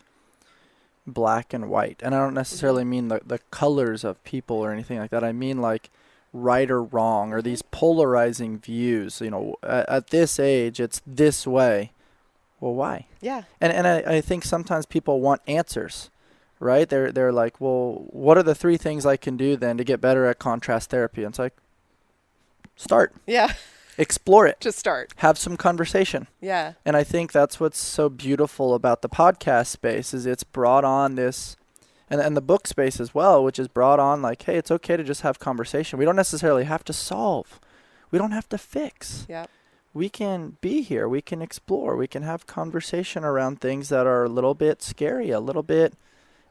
black and white. And I don't necessarily mean the colors of people or anything like that. I mean like right or wrong, or these polarizing views. You know, at this age, it's this way. Well, why? Yeah. And I think sometimes people want answers, right? They're like, well, what are the 3 things I can do then to get better at contrast therapy? And it's like, start. Yeah. Explore it. Just start. Have some conversation. Yeah. And I think that's what's so beautiful about the podcast space is it's brought on this, and the book space as well, which is brought on like, hey, it's okay to just have conversation. We don't necessarily have to solve. We don't have to fix. Yeah. We can be here. We can explore. We can have conversation around things that are a little bit scary, a little bit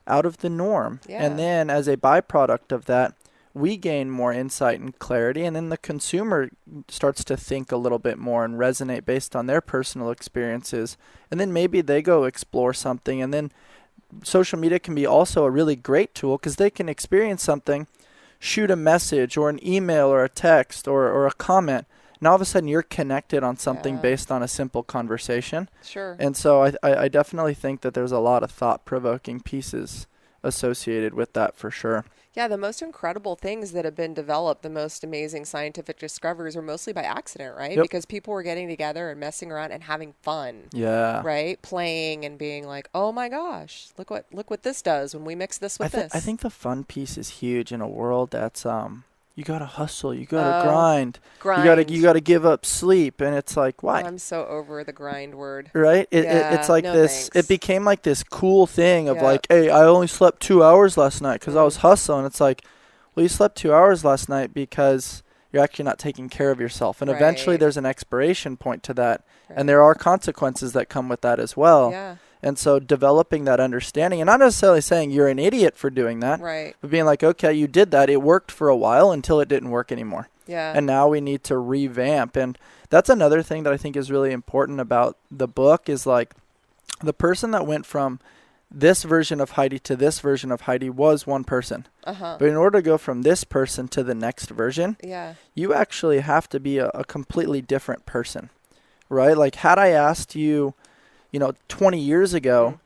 out of the norm. Yeah. And then as a byproduct of that, we gain more insight and clarity, and then the consumer starts to think a little bit more and resonate based on their personal experiences. And then maybe they go explore something, and then social media can be also a really great tool because they can experience something, shoot a message or an email or a text or a comment, and all of a sudden you're connected on something based on a simple conversation. Sure. And so I definitely think that there's a lot of thought-provoking pieces associated with that for sure. Yeah, the most incredible things that have been developed, the most amazing scientific discoveries are mostly by accident, right? Yep. Because people were getting together and messing around and having fun. Yeah. Right? Playing and being like, "Oh my gosh, look what this does when we mix this with this." I think the fun piece is huge in a world that's you gotta hustle, you gotta grind. You gotta give up sleep, and it's like, why? I'm so over the grind word. Right? It's like no this. thanks. It became like this cool thing of like, hey, I only slept 2 hours last night because I was hustling. It's like, well, you slept 2 hours last night because you're actually not taking care of yourself, and eventually there's an expiration point to that, and there are consequences that come with that as well. Yeah. And so developing that understanding, and not necessarily saying you're an idiot for doing that, Right. but being like, okay, you did that. It worked for a while until it didn't work anymore. Yeah. And now we need to revamp. And that's another thing that I think is really important about the book is like the person that went from this version of Heidi to this version of Heidi was one person. But in order to go from this person to the next version, you actually have to be a completely different person, right? Like had I asked you, 20 years ago,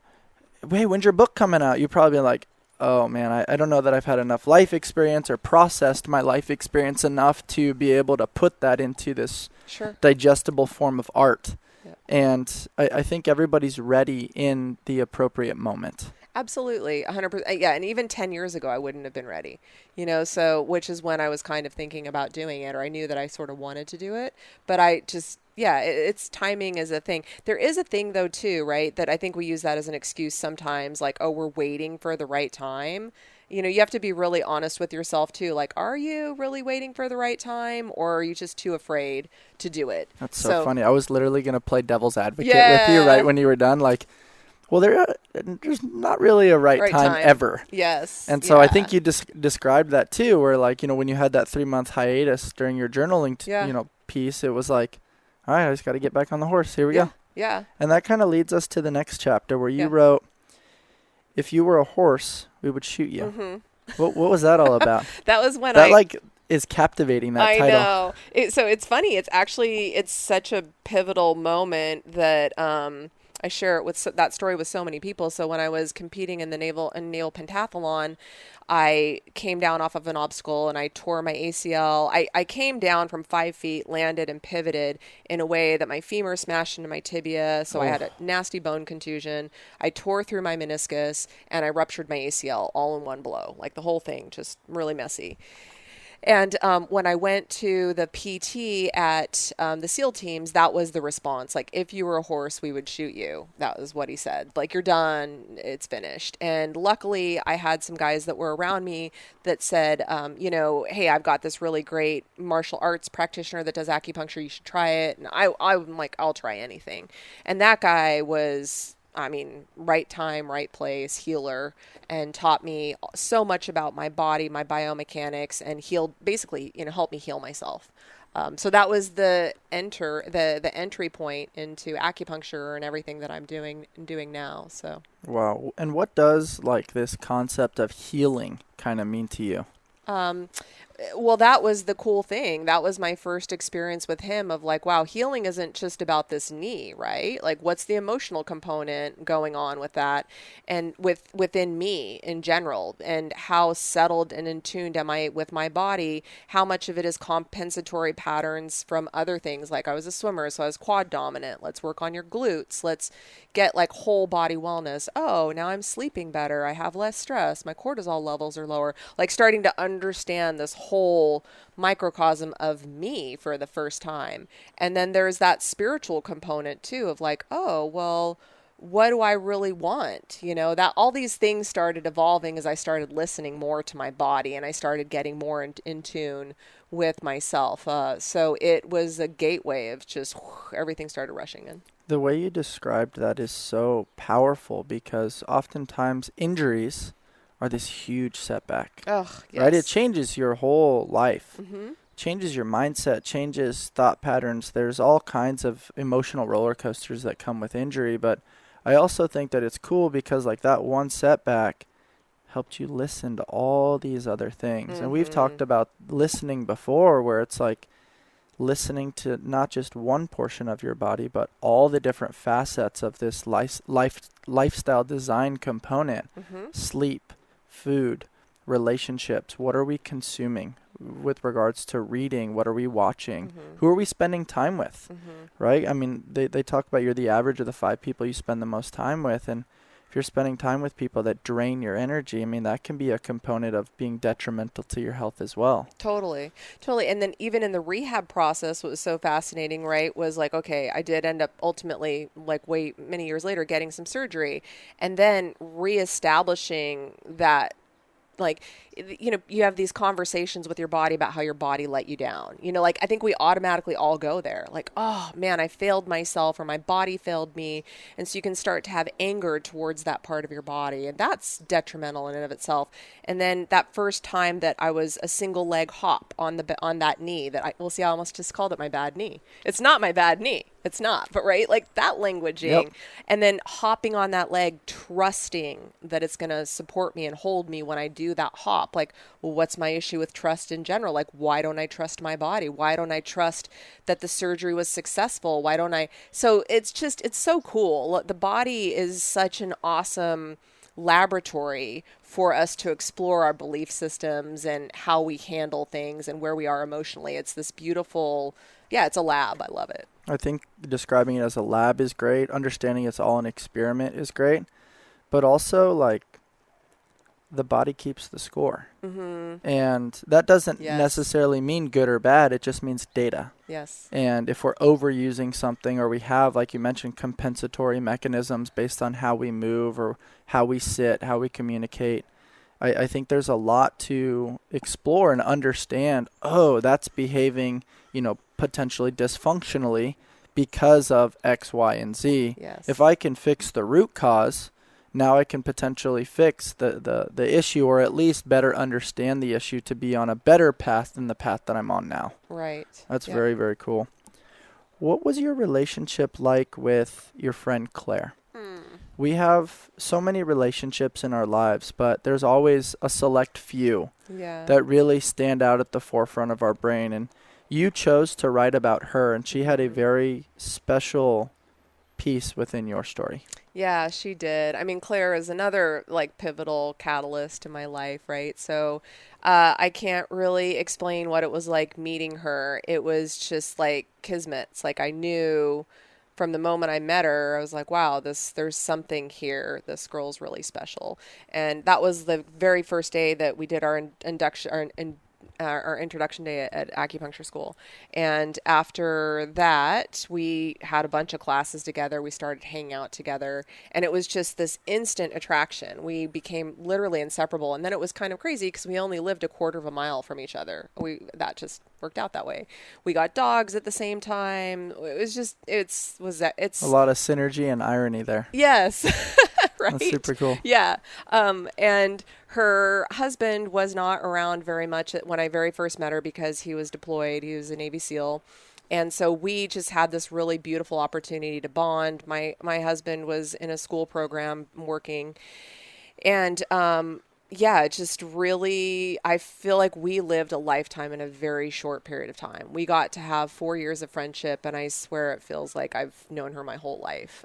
hey, when's your book coming out? You'd probably be like, oh man, I don't know that I've had enough life experience or processed my life experience enough to be able to put that into this digestible form of art. And I think everybody's ready in the appropriate moment. Absolutely, 100%. Yeah, and even 10 years ago, I wouldn't have been ready, so which is when I was kind of thinking about doing it, or I knew that I sort of wanted to do it. But I just, it's timing is a thing. There is a thing, though, too, right, that I think we use that as an excuse sometimes, like, oh, we're waiting for the right time. You have to be really honest with yourself, too. Like, are you really waiting for the right time, or are you just too afraid to do it? That's so funny. I was literally going to play devil's advocate with you right when you were done, like, well, there's not really a right time ever. Yes. And so I think you described that too, where like, when you had that 3-month hiatus during your journaling, piece, it was like, all right, I just got to get back on the horse. Here we go. Yeah. And that kind of leads us to the next chapter where you wrote, if you were a horse, we would shoot you. What was that all about? That was when is captivating, that title. I know. So it's funny. It's such a pivotal moment that, I share it with that story with so many people. So when I was competing in the naval pentathlon, I came down off of an obstacle and I tore my ACL. I came down from 5 feet, landed and pivoted in a way that my femur smashed into my tibia. So I had a nasty bone contusion. I tore through my meniscus and I ruptured my ACL all in one blow. Like the whole thing, just really messy. And when I went to the PT at the SEAL teams, that was the response. Like, if you were a horse, we would shoot you. That was what he said. Like, you're done. It's finished. And luckily, I had some guys that were around me that said, hey, I've got this really great martial arts practitioner that does acupuncture. You should try it. And I'm like, I'll try anything. And that guy was, right time, right place, healer, and taught me so much about my body, my biomechanics, and helped me heal myself. So that was the entry point into acupuncture and everything that I'm doing now. So. Wow. And what does like this concept of healing kind of mean to you? Well, that was the cool thing. That was my first experience with him of like, wow, healing isn't just about this knee, right? Like, what's the emotional component going on with that, and within me in general, and how settled and in tuned am I with my body? How much of it is compensatory patterns from other things? Like, I was a swimmer, so I was quad dominant. Let's work on your glutes. Let's get like whole body wellness. Oh, now I'm sleeping better. I have less stress. My cortisol levels are lower. Like, starting to understand this whole microcosm of me for the first time. And then there's that spiritual component too of like, oh, well, what do I really want? You know, that all these things started evolving as I started listening more to my body and I started getting more in tune with myself. So it was a gateway of just everything started rushing in. The way you described that is so powerful because oftentimes injuries are this huge setback. Oh, yes. Right? It changes your whole life. Mm-hmm. Changes your mindset, changes thought patterns. There's all kinds of emotional roller coasters that come with injury, but I also think that it's cool because like that one setback helped you listen to all these other things. And we've talked about listening before where it's like listening to not just one portion of your body, but all the different facets of this lifestyle design component. Sleep, food, relationships. What are we consuming with regards to reading? What are we watching? Who are we spending time with? Right? I mean, they talk about you're the average of the 5 people you spend the most time with. And if you're spending time with people that drain your energy, I mean, that can be a component of being detrimental to your health as well. Totally. And then even in the rehab process, what was so fascinating, right, was like, okay, I did end up ultimately, like many years later, getting some surgery and then reestablishing that, like, you know, you have these conversations with your body about how your body let you down. You know, like, I think we automatically all go there. Like, oh, man, I failed myself or my body failed me. And so you can start to have anger towards that part of your body. And that's detrimental in and of itself. And then that first time that I was a single leg hop on that knee that I almost just called it my bad knee. It's not my bad knee. It's not. But right, like that languaging. Yep. And then hopping on that leg, trusting that it's going to support me and hold me when I do that hop. Like, well, what's my issue with trust in general? Like, why don't I trust my body? Why don't I trust that the surgery was successful? Why don't I? So it's so cool. The body is such an awesome laboratory for us to explore our belief systems and how we handle things and where we are emotionally. It's this beautiful, it's a lab. I love it. I think describing it as a lab is great. Understanding it's all an experiment is great. But also, like, the body keeps the score. And that doesn't necessarily mean good or bad. It just means data. Yes. And if we're overusing something or we have, like you mentioned, compensatory mechanisms based on how we move or how we sit, how we communicate, I think there's a lot to explore and understand, oh, that's behaving, you know, potentially dysfunctionally because of X, Y, and Z. Yes. If I can fix the root cause, now I can potentially fix the issue or at least better understand the issue to be on a better path than the path that I'm on now. Right. That's very, very cool. What was your relationship like with your friend Claire? We have so many relationships in our lives, but there's always a select few that really stand out at the forefront of our brain. And you chose to write about her, and she had a very special piece within your story. Yeah, she did. I mean, Claire is another like pivotal catalyst in my life, right? So I can't really explain what it was like meeting her. It was just like kismet. It's like I knew from the moment I met her, I was like, wow, there's something here. This girl's really special. And that was the very first day that we did our introduction day at acupuncture school. And after that, we had a bunch of classes together. We started hanging out together, and it was just this instant attraction. We became literally inseparable. And then it was kind of crazy because we only lived a quarter of a mile from each other. That just worked out that way. We got dogs at the same time. It's a lot of synergy and irony there. Yes. Right? That's super cool. Yeah. And her husband was not around very much when I very first met her because he was deployed. He was a Navy SEAL. And so we just had this really beautiful opportunity to bond. My husband was in a school program working. And, yeah, it just really, I feel like we lived a lifetime in a very short period of time. We got to have 4 years of friendship, and I swear it feels like I've known her my whole life.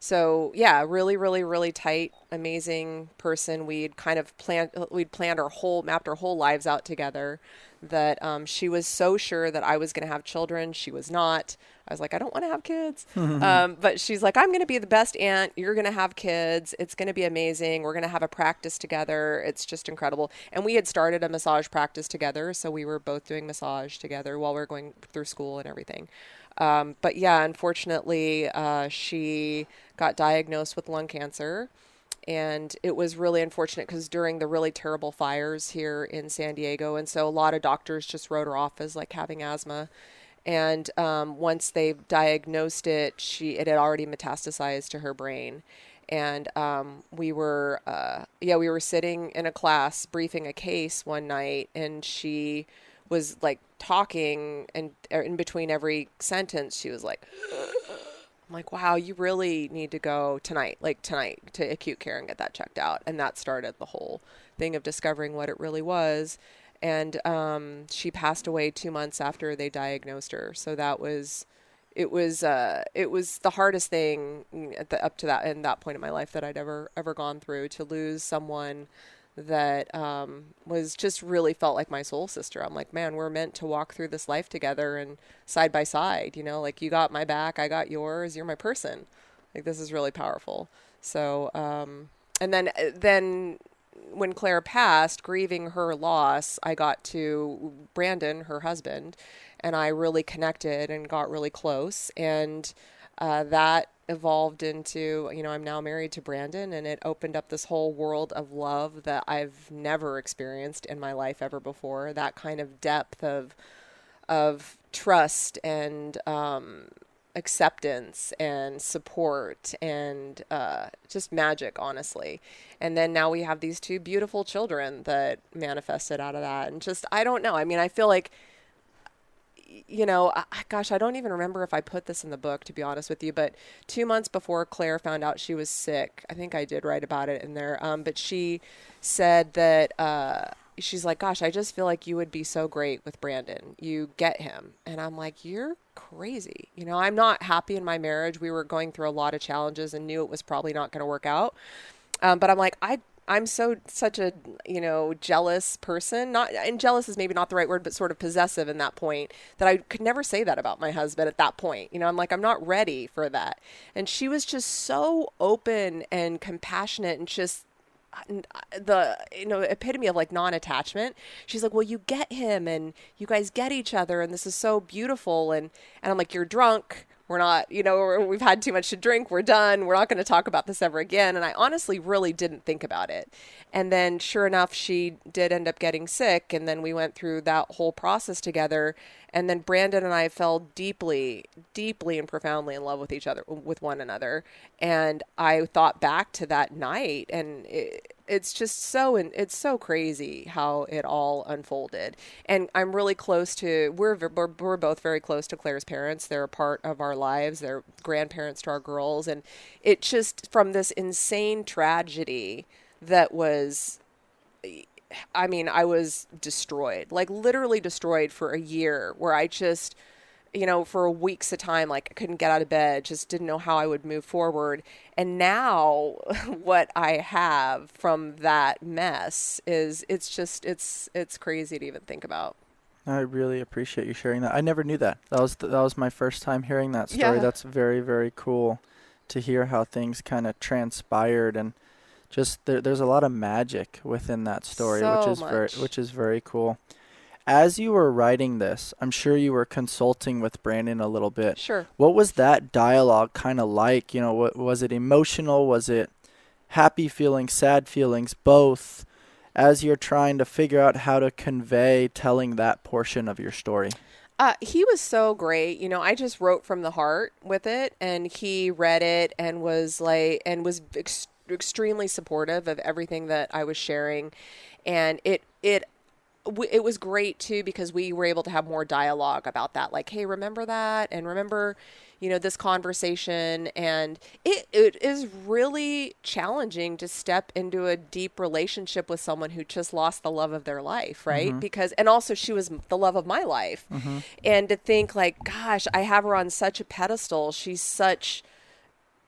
So yeah, really, really, really tight, amazing person. We'd planned mapped our whole lives out together. That she was so sure that I was going to have children. She was not. I was like, I don't want to have kids. But she's like, I'm going to be the best aunt. You're going to have kids. It's going to be amazing. We're going to have a practice together. It's just incredible. And we had started a massage practice together. So we were both doing massage together while we were going through school and everything. But yeah, unfortunately, she got diagnosed with lung cancer. And it was really unfortunate because during the really terrible fires here in San Diego, and so a lot of doctors just wrote her off as like having asthma. And once they diagnosed it, it had already metastasized to her brain. And we were sitting in a class briefing a case one night, and she was like talking, and in between every sentence, she was like, I'm like, wow, you really need to go tonight to acute care and get that checked out. And that started the whole thing of discovering what it really was. And she passed away 2 months after they diagnosed her. So it was the hardest thing up to that point in my life that I'd ever gone through, to lose someone that was just really felt like my soul sister. I'm like, man, we're meant to walk through this life together and side by side, like you got my back, I got yours, you're my person. Like, this is really powerful. So, and then when Claire passed, grieving her loss, I got to Brandon, her husband, and I really connected and got really close. And that evolved into, I'm now married to Brandon, and it opened up this whole world of love that I've never experienced in my life ever before. That kind of depth of trust and acceptance and support and just magic, honestly. And then now we have these two beautiful children that manifested out of that. And just, I don't know. I mean, I feel like, gosh, I don't even remember if I put this in the book, to be honest with you, but 2 months before Claire found out she was sick, I think I did write about it in there. But she said that, she's like, gosh, I just feel like you would be so great with Brandon. You get him. And I'm like, you're crazy. I'm not happy in my marriage. We were going through a lot of challenges and knew it was probably not going to work out. But I'm like, I'm such a, jealous person. And jealous is maybe not the right word, but sort of possessive in that point, that I could never say that about my husband at that point. I'm like, I'm not ready for that. And she was just so open and compassionate and just the epitome of like non-attachment. She's like, well, you get him and you guys get each other, and this is so beautiful. And I'm like, you're drunk. We're not, we've had too much to drink. We're done. We're not going to talk about this ever again. And I honestly really didn't think about it. And then sure enough, she did end up getting sick. And then we went through that whole process together. And then Brandon and I fell deeply, deeply and profoundly in love with each other, with one another. And I thought back to that night, and it's just it's so crazy how it all unfolded. And I'm really close to, we're both very close to Claire's parents. They're a part of our lives. They're grandparents to our girls. And it just, from this insane tragedy that was, I was destroyed, like literally destroyed for a year, where I just, for weeks at a time, like I couldn't get out of bed, just didn't know how I would move forward. And now what I have from that mess is, it's crazy to even think about. I really appreciate you sharing that. I never knew that. That was my first time hearing that story. Yeah. That's very, very cool to hear how things kind of transpired, and just there's a lot of magic within that story, which is very cool. As you were writing this, I'm sure you were consulting with Brandon a little bit. Sure. What was that dialogue kind of like? What was it, emotional? Was it happy feelings, sad feelings, both, as you're trying to figure out how to convey telling that portion of your story? He was so great. I just wrote from the heart with it, and he read it and was extremely supportive of everything that I was sharing. And it it was great too, because we were able to have more dialogue about that. Like, hey, remember that? And remember, this conversation. And it is really challenging to step into a deep relationship with someone who just lost the love of their life. Right. Because, and also she was the love of my life. And to think like, gosh, I have her on such a pedestal. She's such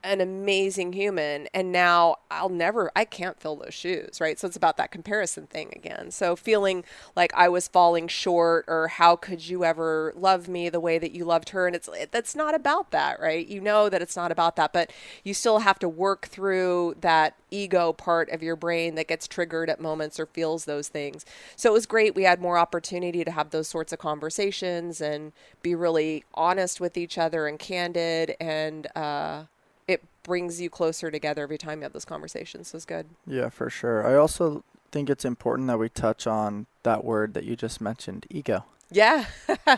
an amazing human, and now I can't fill those shoes, right? So it's about that comparison thing again. So feeling like I was falling short, or how could you ever love me the way that you loved her? And that's not about that, right? That it's not about that, but you still have to work through that ego part of your brain that gets triggered at moments or feels those things. So it was great. We had more opportunity to have those sorts of conversations and be really honest with each other and candid, and it brings you closer together every time you have those conversations. So it's good. Yeah, for sure. I also think it's important that we touch on that word that you just mentioned, ego. Yeah.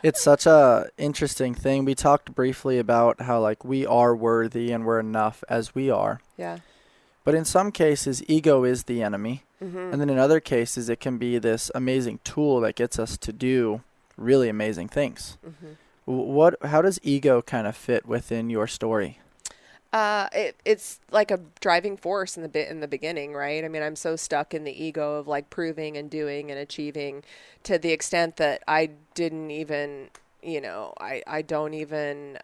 It's such a interesting thing. We talked briefly about how like we are worthy and we're enough as we are. Yeah. But in some cases, ego is the enemy. And then in other cases, it can be this amazing tool that gets us to do really amazing things. How does ego kind of fit within your story? It's like a driving force in the beginning, right? I mean, I'm so stuck in the ego of like proving and doing and achieving, to the extent that I didn't even, I don't even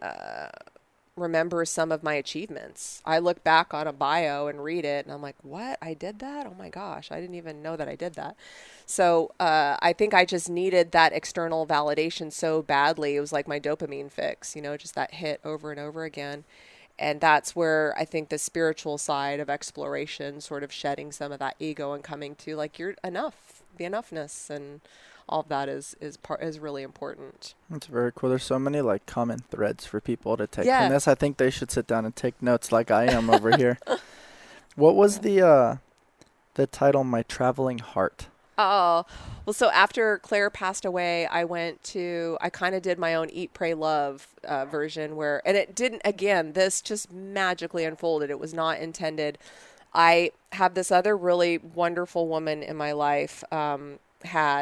remember some of my achievements. I look back on a bio and read it, and I'm like, what? I did that? Oh my gosh, I didn't even know that I did that. So I think I just needed that external validation so badly. It was like my dopamine fix, just that hit over and over again. And that's where I think the spiritual side of exploration, sort of shedding some of that ego and coming to like, you're enough, the enoughness, and all of that is really important. That's very cool. There's so many like common threads for people to take Yeah. from this. I think they should sit down and take notes like I am over here. What was the title, My Traveling Heart? Oh, well, so after Claire passed away, I kind of did my own Eat, Pray, Love version and it didn't, again, this just magically unfolded. It was not intended. I have this other really wonderful woman in my life, Marielle,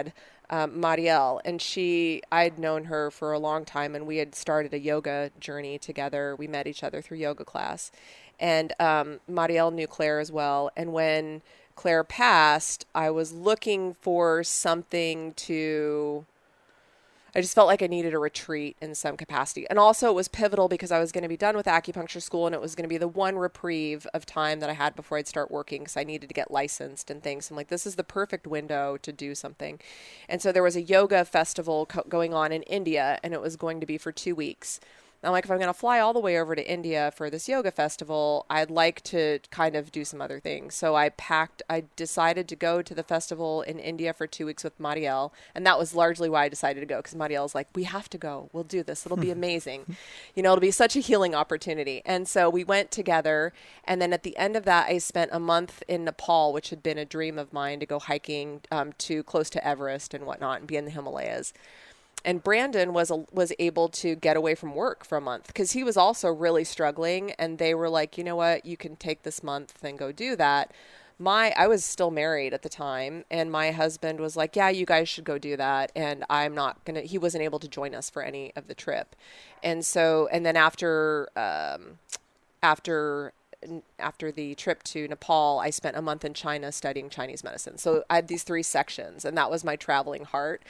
and I'd known her for a long time, and we had started a yoga journey together. We met each other through yoga class, and Marielle knew Claire as well. And when Claire passed, I was looking for something I just felt like I needed a retreat in some capacity. And also it was pivotal because I was going to be done with acupuncture school, and it was going to be the one reprieve of time that I had before I'd start working, because I needed to get licensed and things. I'm like, this is the perfect window to do something. And so there was a yoga festival going on in India, and it was going to be for 2 weeks. I'm like, if I'm going to fly all the way over to India for this yoga festival, I'd like to kind of do some other things. So I decided to go to the festival in India for 2 weeks with Marielle. And that was largely why I decided to go, because Marielle's like, we have to go. We'll do this. It'll be amazing. It'll be such a healing opportunity. And so we went together. And then at the end of that, I spent a month in Nepal, which had been a dream of mine, to go hiking to close to Everest and whatnot and be in the Himalayas. And Brandon was able to get away from work for a month, because he was also really struggling. And they were like, you know what, you can take this month and go do that. I was still married at the time, and my husband was like, yeah, you guys should go do that. And he wasn't able to join us for any of the trip. And then after the trip to Nepal, I spent a month in China studying Chinese medicine. So I had these 3 sections, and that was my traveling heart,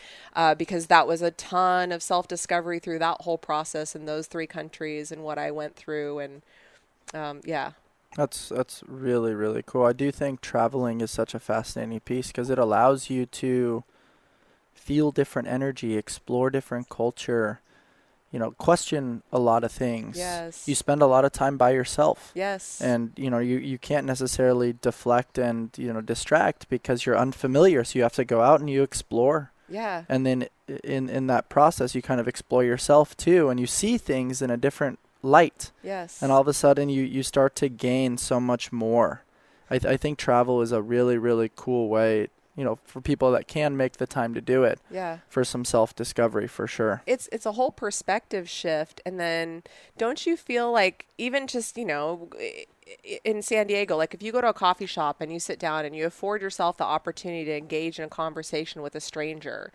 because that was a ton of self-discovery through that whole process in those 3 countries and what I went through. And yeah. That's really, really cool. I do think traveling is such a fascinating piece, because it allows you to feel different energy, explore different culture, question a lot of things. Yes. You spend a lot of time by yourself. Yes. And, you can't necessarily deflect and, distract, because you're unfamiliar. So you have to go out and you explore. Yeah. And then in that process, you kind of explore yourself too, and you see things in a different light. Yes. And all of a sudden you start to gain so much more. I think travel is a really, really cool way, for people that can make the time to do it. Yeah. For some self-discovery, for sure. It's a whole perspective shift. And then don't you feel like, even just, in San Diego, like if you go to a coffee shop and you sit down and you afford yourself the opportunity to engage in a conversation with a stranger,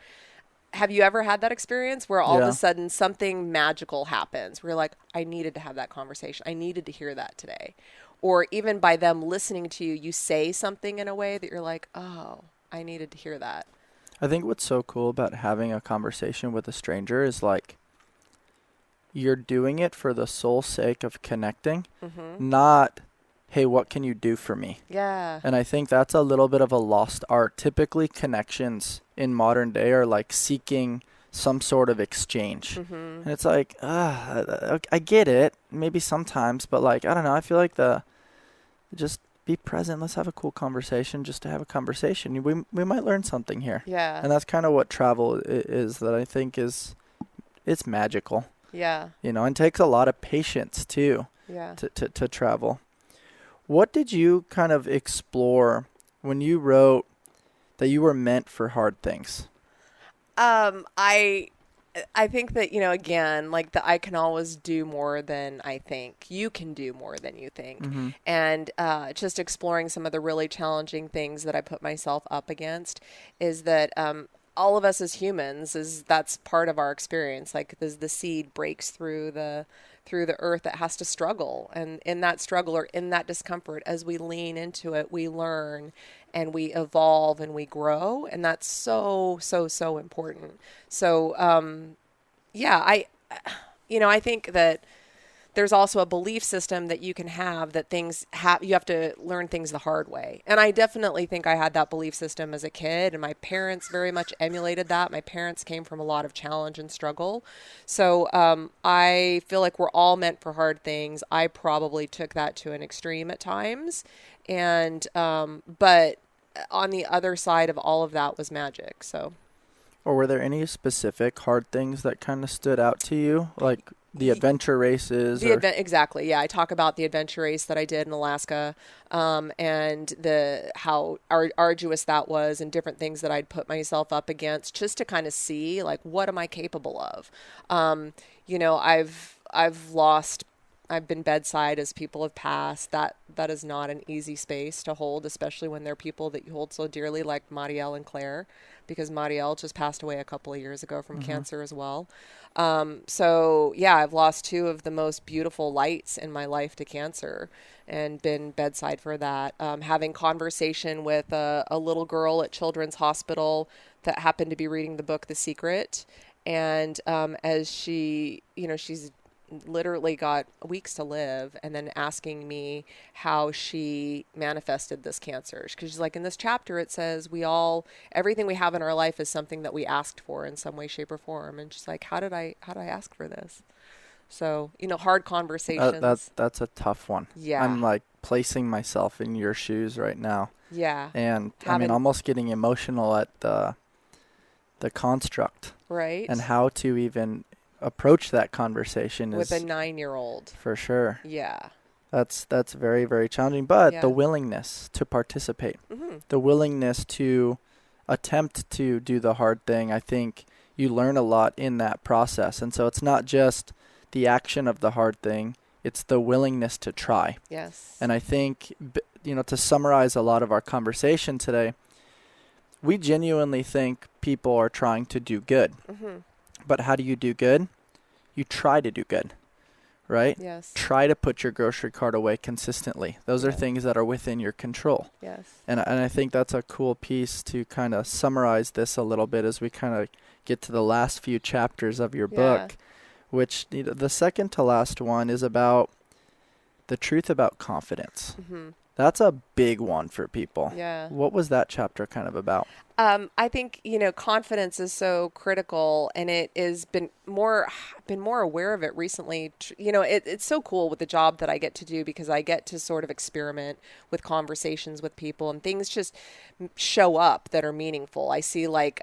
have you ever had that experience where all of a Yeah. sudden something magical happens? Where you're like, I needed to have that conversation. I needed to hear that today. Or even by them listening to you, you say something in a way that you're like, oh, I needed to hear that. I think what's so cool about having a conversation with a stranger is like you're doing it for the sole sake of connecting, not, hey, what can you do for me? Yeah. And I think that's a little bit of a lost art. Typically, connections in modern day are like seeking some sort of exchange. And it's like, I get it, maybe sometimes, but like, I don't know, I feel like just be present. Let's have a cool conversation just to have a conversation. We might learn something here. Yeah. And that's kind of what travel is that I think it's magical. Yeah. And takes a lot of patience too Yeah. to travel. What did you kind of explore when you wrote that you were meant for hard things? I think that, again, like I can always do more than I think. You can do more than you think. And just exploring some of the really challenging things that I put myself up against is that all of us as humans, that's part of our experience. Like the seed breaks through the earth that has to struggle. And in that struggle or in that discomfort, as we lean into it, we learn and we evolve and we grow. And that's so, so, so important. So, I think that there's also a belief system that you can have that you have to learn things the hard way. And I definitely think I had that belief system as a kid, and my parents very much emulated that. My parents came from a lot of challenge and struggle. So I feel like we're all meant for hard things. I probably took that to an extreme at times. And, but on the other side of all of that was magic. So. Or were there any specific hard things that kind of stood out to you? Like the adventure races? Exactly. Yeah. I talk about the adventure race that I did in Alaska, and how arduous that was and different things that I'd put myself up against just to kind of see, like, what am I capable of? I've been bedside as people have passed. That is not an easy space to hold, especially when they're people that you hold so dearly, like Marielle and Claire, because Marielle just passed away a couple of years ago from cancer as well. I've lost two of the most beautiful lights in my life to cancer and been bedside for that. Having conversation with a little girl at Children's Hospital that happened to be reading the book The Secret. And as she's literally got weeks to live, and then asking me how she manifested this cancer, because she's like, in this chapter it says everything we have in our life is something that we asked for in some way, shape, or form. And she's like, how did I ask for this? So hard conversations. That's a tough one. Yeah. I'm like placing myself in your shoes right now. Yeah. And almost getting emotional at the construct, right, and how to even approach that conversation with a 9-year-old. For sure. Yeah. That's very, very challenging. But the willingness to participate, the willingness to attempt to do the hard thing, I think you learn a lot in that process. And so it's not just the action of the hard thing, it's the willingness to try. Yes. And I think, to summarize a lot of our conversation today, we genuinely think people are trying to do good. But how do you do good? You try to do good, right? Yes. Try to put your grocery cart away consistently. Those are things that are within your control. Yes. And I think that's a cool piece to kind of summarize this a little bit as we kind of get to the last few chapters of your book, which the second to last one is about the truth about confidence. That's a big one for people. Yeah. What was that chapter kind of about? I think, confidence is so critical, and it has been more aware of it recently. It's so cool with the job that I get to do, because I get to sort of experiment with conversations with people, and things just show up that are meaningful. I see like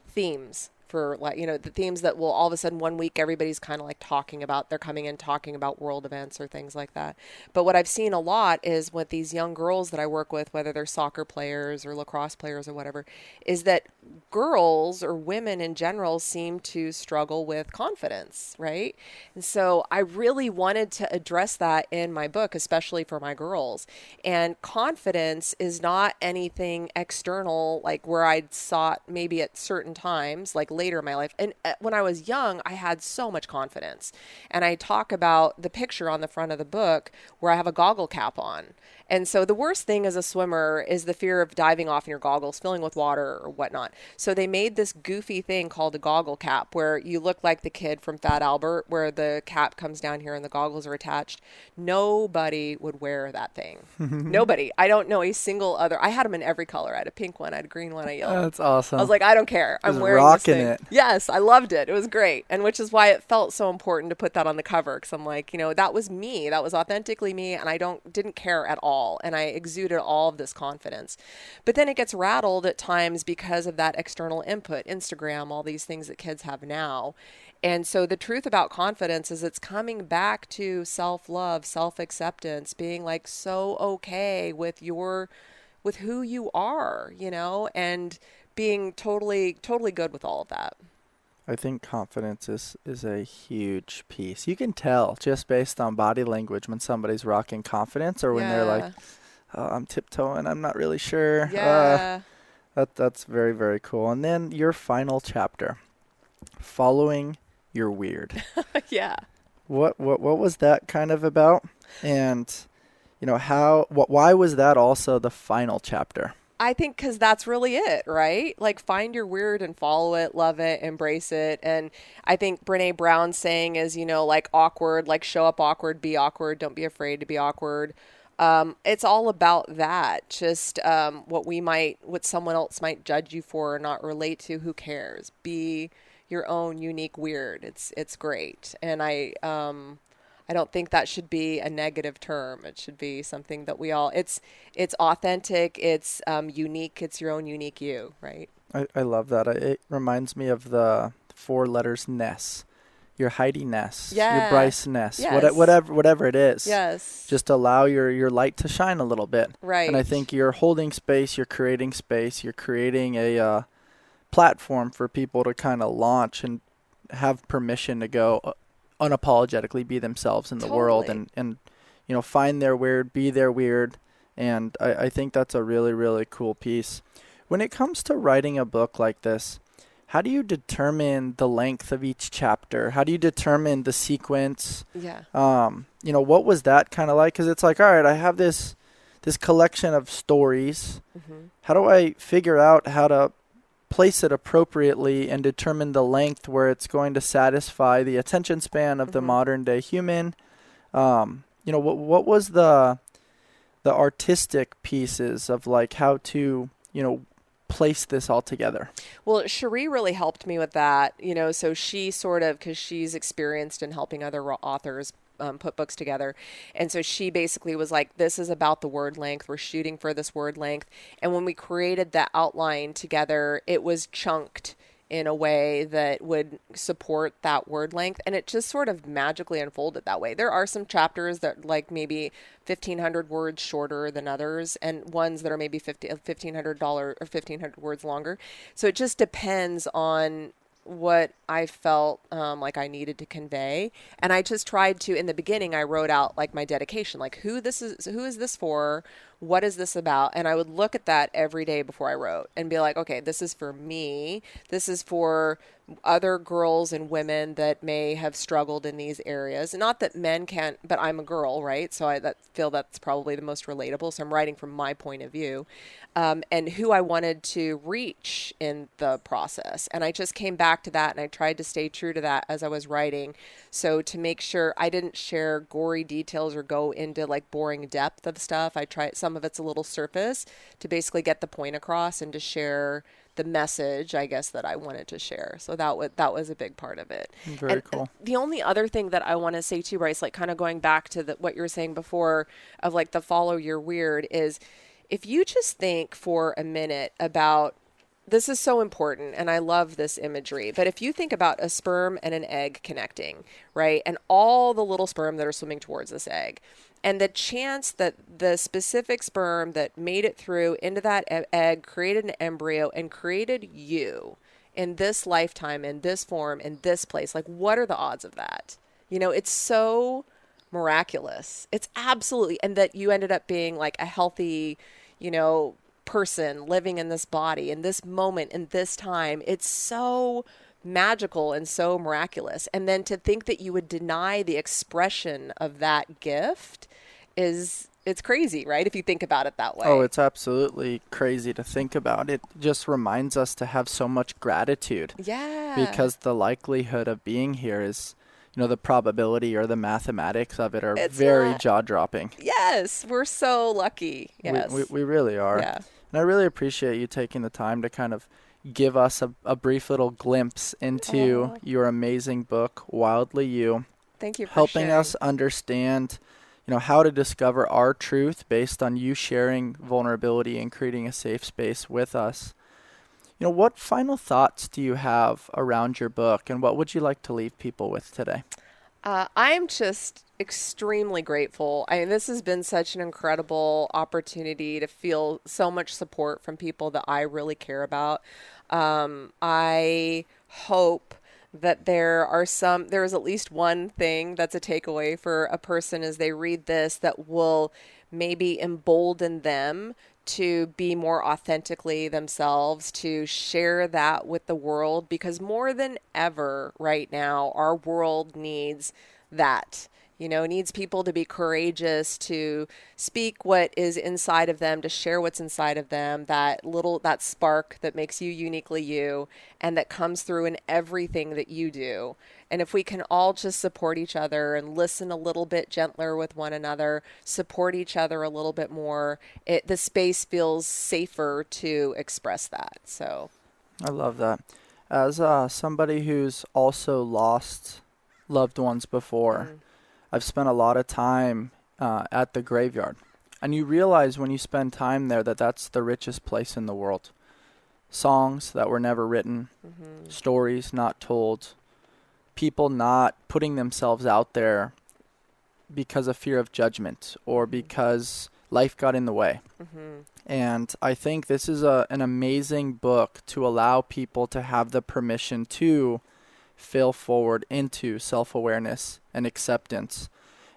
themes for like, the themes that will all of a sudden one week everybody's kind of like talking about, they're coming in talking about world events or things like that. But what I've seen a lot is with these young girls that I work with, whether they're soccer players or lacrosse players or whatever, is that girls or women in general seem to struggle with confidence, right? And so I really wanted to address that in my book, especially for my girls. And confidence is not anything external, like where I'd sought maybe at certain times, like later in my life. And when I was young, I had so much confidence. And I talk about the picture on the front of the book where I have a goggle cap on. And so the worst thing as a swimmer is the fear of diving off in your goggles, filling with water or whatnot. So they made this goofy thing called a goggle cap where you look like the kid from Fat Albert, where the cap comes down here and the goggles are attached. Nobody would wear that thing. Nobody. I don't know a single other. I had them in every color. I had a pink one, I had a green one, a yellow. That's awesome. I was like, I don't care. I'm Just wearing rocking this thing. it. Yes, I loved it. It was great. And which is why it felt so important to put that on the cover, because I'm like, that was me. That was authentically me, and I didn't care at all. And I exuded all of this confidence. But then it gets rattled at times because of that external input, Instagram, all these things that kids have now. And so the truth about confidence is it's coming back to self-love, self-acceptance, being like so okay with who you are, and being totally, totally good with all of that. I think confidence is a huge piece. You can tell just based on body language when somebody's rocking confidence or when they're like, oh, I'm tiptoeing, I'm not really sure. Yeah. That's very, very cool. And then your final chapter, following your weird. Yeah. What was that kind of about? And why was that also the final chapter? I think because that's really it, right? Like find your weird and follow it, love it, embrace it. And I think Brene Brown's saying is, like awkward, like show up awkward, be awkward. Don't be afraid to be awkward. It's all about that. Just what someone else might judge you for or not relate to. Who cares? Be your own unique weird. It's great. And I don't think that should be a negative term. It should be something that it's authentic, it's unique, it's your own unique you, right? I love that. It reminds me of the 4 letters Ness. Your Heidi Ness, your Bryce Ness, yes. whatever it is. Yes. Just allow your light to shine a little bit. Right. And I think you're holding space, you're creating a platform for people to kind of launch and have permission to go unapologetically be themselves in the world and find their weird, be their weird. And I think that's a really, really cool piece. When it comes to writing a book like this, how do you determine the length of each chapter? How do you determine the sequence? Yeah. What was that kind of like? Because it's like, all right, I have this collection of stories. Mm-hmm. How do I figure out how to place it appropriately and determine the length where it's going to satisfy the attention span of the modern day human? What was the artistic pieces of like how to, place this all together? Well, Cherie really helped me with that, so she sort of, because she's experienced in helping other authors put books together. And so she basically was like, this is about the word length. We're shooting for this word length. And when we created that outline together, it was chunked in a way that would support that word length. And it just sort of magically unfolded that way. There are some chapters that like maybe 1,500 words shorter than others and ones that are maybe $1,500 or 1,500 words longer. So it just depends on what I felt like I needed to convey. And I just tried to, in the beginning, I wrote out like my dedication, like who is this for? What is this about? And I would look at that every day before I wrote and be like, okay, this is for me. This is for other girls and women that may have struggled in these areas. Not that men can't, but I'm a girl, right? So I feel that's probably the most relatable. So I'm writing from my point of view, and who I wanted to reach in the process. And I just came back to that and I tried to stay true to that as I was writing. So to make sure I didn't share gory details or go into like boring depth of stuff, I tried, some of it's a little surface to basically get the point across and to share the message, I guess, that I wanted to share. So that was a big part of it. Very cool. The only other thing that I want to say too, Bryce, like kind of going back to what you were saying before of like the follow your weird, is if you just think for a minute about this is so important, and I love this imagery. But if you think about a sperm and an egg connecting, right, and all the little sperm that are swimming towards this egg, and the chance that the specific sperm that made it through into that egg created an embryo and created you in this lifetime, in this form, in this place, like, what are the odds of that? You know, it's so miraculous. It's absolutely, and that you ended up being like a healthy, you know, person living in this body in this moment in this time. It's so magical and so miraculous. And then to think that you would deny the expression of that gift it's crazy, right? If you think about it that way. Oh, it's absolutely crazy to think about. It just reminds us to have so much gratitude. Yeah. Because the likelihood of being here is, you know, the probability or the mathematics of it are very jaw-dropping. Yes, we're so lucky. Yes. We really are. Yeah. And I really appreciate you taking the time to kind of give us a brief little glimpse into your amazing book, Wildly You. Thank you for helping sharing. us understand, you know, how to discover our truth based on you sharing vulnerability and creating a safe space with us. You know, what final thoughts do you have around your book, and what would you like to leave people with today? I'm just extremely grateful. I mean, this has been such an incredible opportunity to feel so much support from people that I really care about. I hope that there is at least one thing that's a takeaway for a person as they read this that will maybe embolden them to be more authentically themselves, to share that with the world, because more than ever right now, our world needs that. You know, needs people to be courageous, to speak what is inside of them, to share what's inside of them, that spark that makes you uniquely you, and that comes through in everything that you do. And if we can all just support each other and listen a little bit gentler with one another, support each other a little bit more, the space feels safer to express that. So I love that. As somebody who's also lost loved ones before, I've spent a lot of time at the graveyard. And you realize when you spend time there that that's the richest place in the world. Songs that were never written, stories not told, people not putting themselves out there because of fear of judgment or because life got in the way. And I think this is an amazing book to allow people to have the permission to fail forward into self-awareness and acceptance.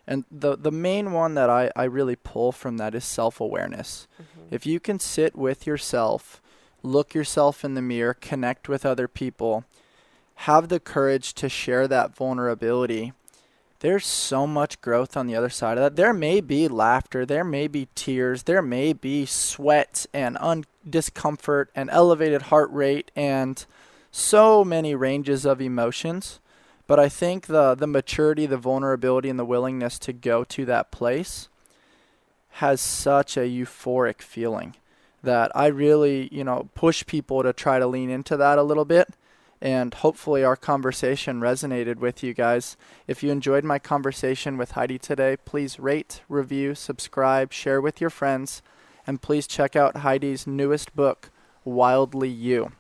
And the main one that I really pull from that is self-awareness. If you can sit with yourself, look yourself in the mirror, connect with other people, have the courage to share that vulnerability, there's so much growth on the other side of that. There may be laughter, there may be tears, there may be sweat and discomfort and elevated heart rate and so many ranges of emotions. But I think the maturity, the vulnerability, and the willingness to go to that place has such a euphoric feeling that I really, push people to try to lean into that a little bit. And hopefully our conversation resonated with you guys. If you enjoyed my conversation with Heidi today, please rate, review, subscribe, share with your friends, and please check out Heidi's newest book, Wildly You.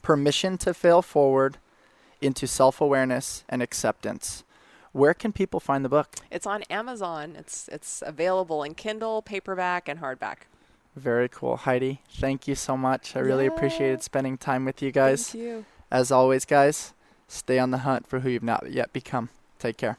Permission to fail forward into self-awareness and acceptance. Where can people find the book? it's on Amazon. It's available in Kindle, paperback, and hardback. Very cool. Heidi, thank you so much. I really appreciated spending time with you guys. Thank you. As always, guys, stay on the hunt for who you've not yet become. Take care.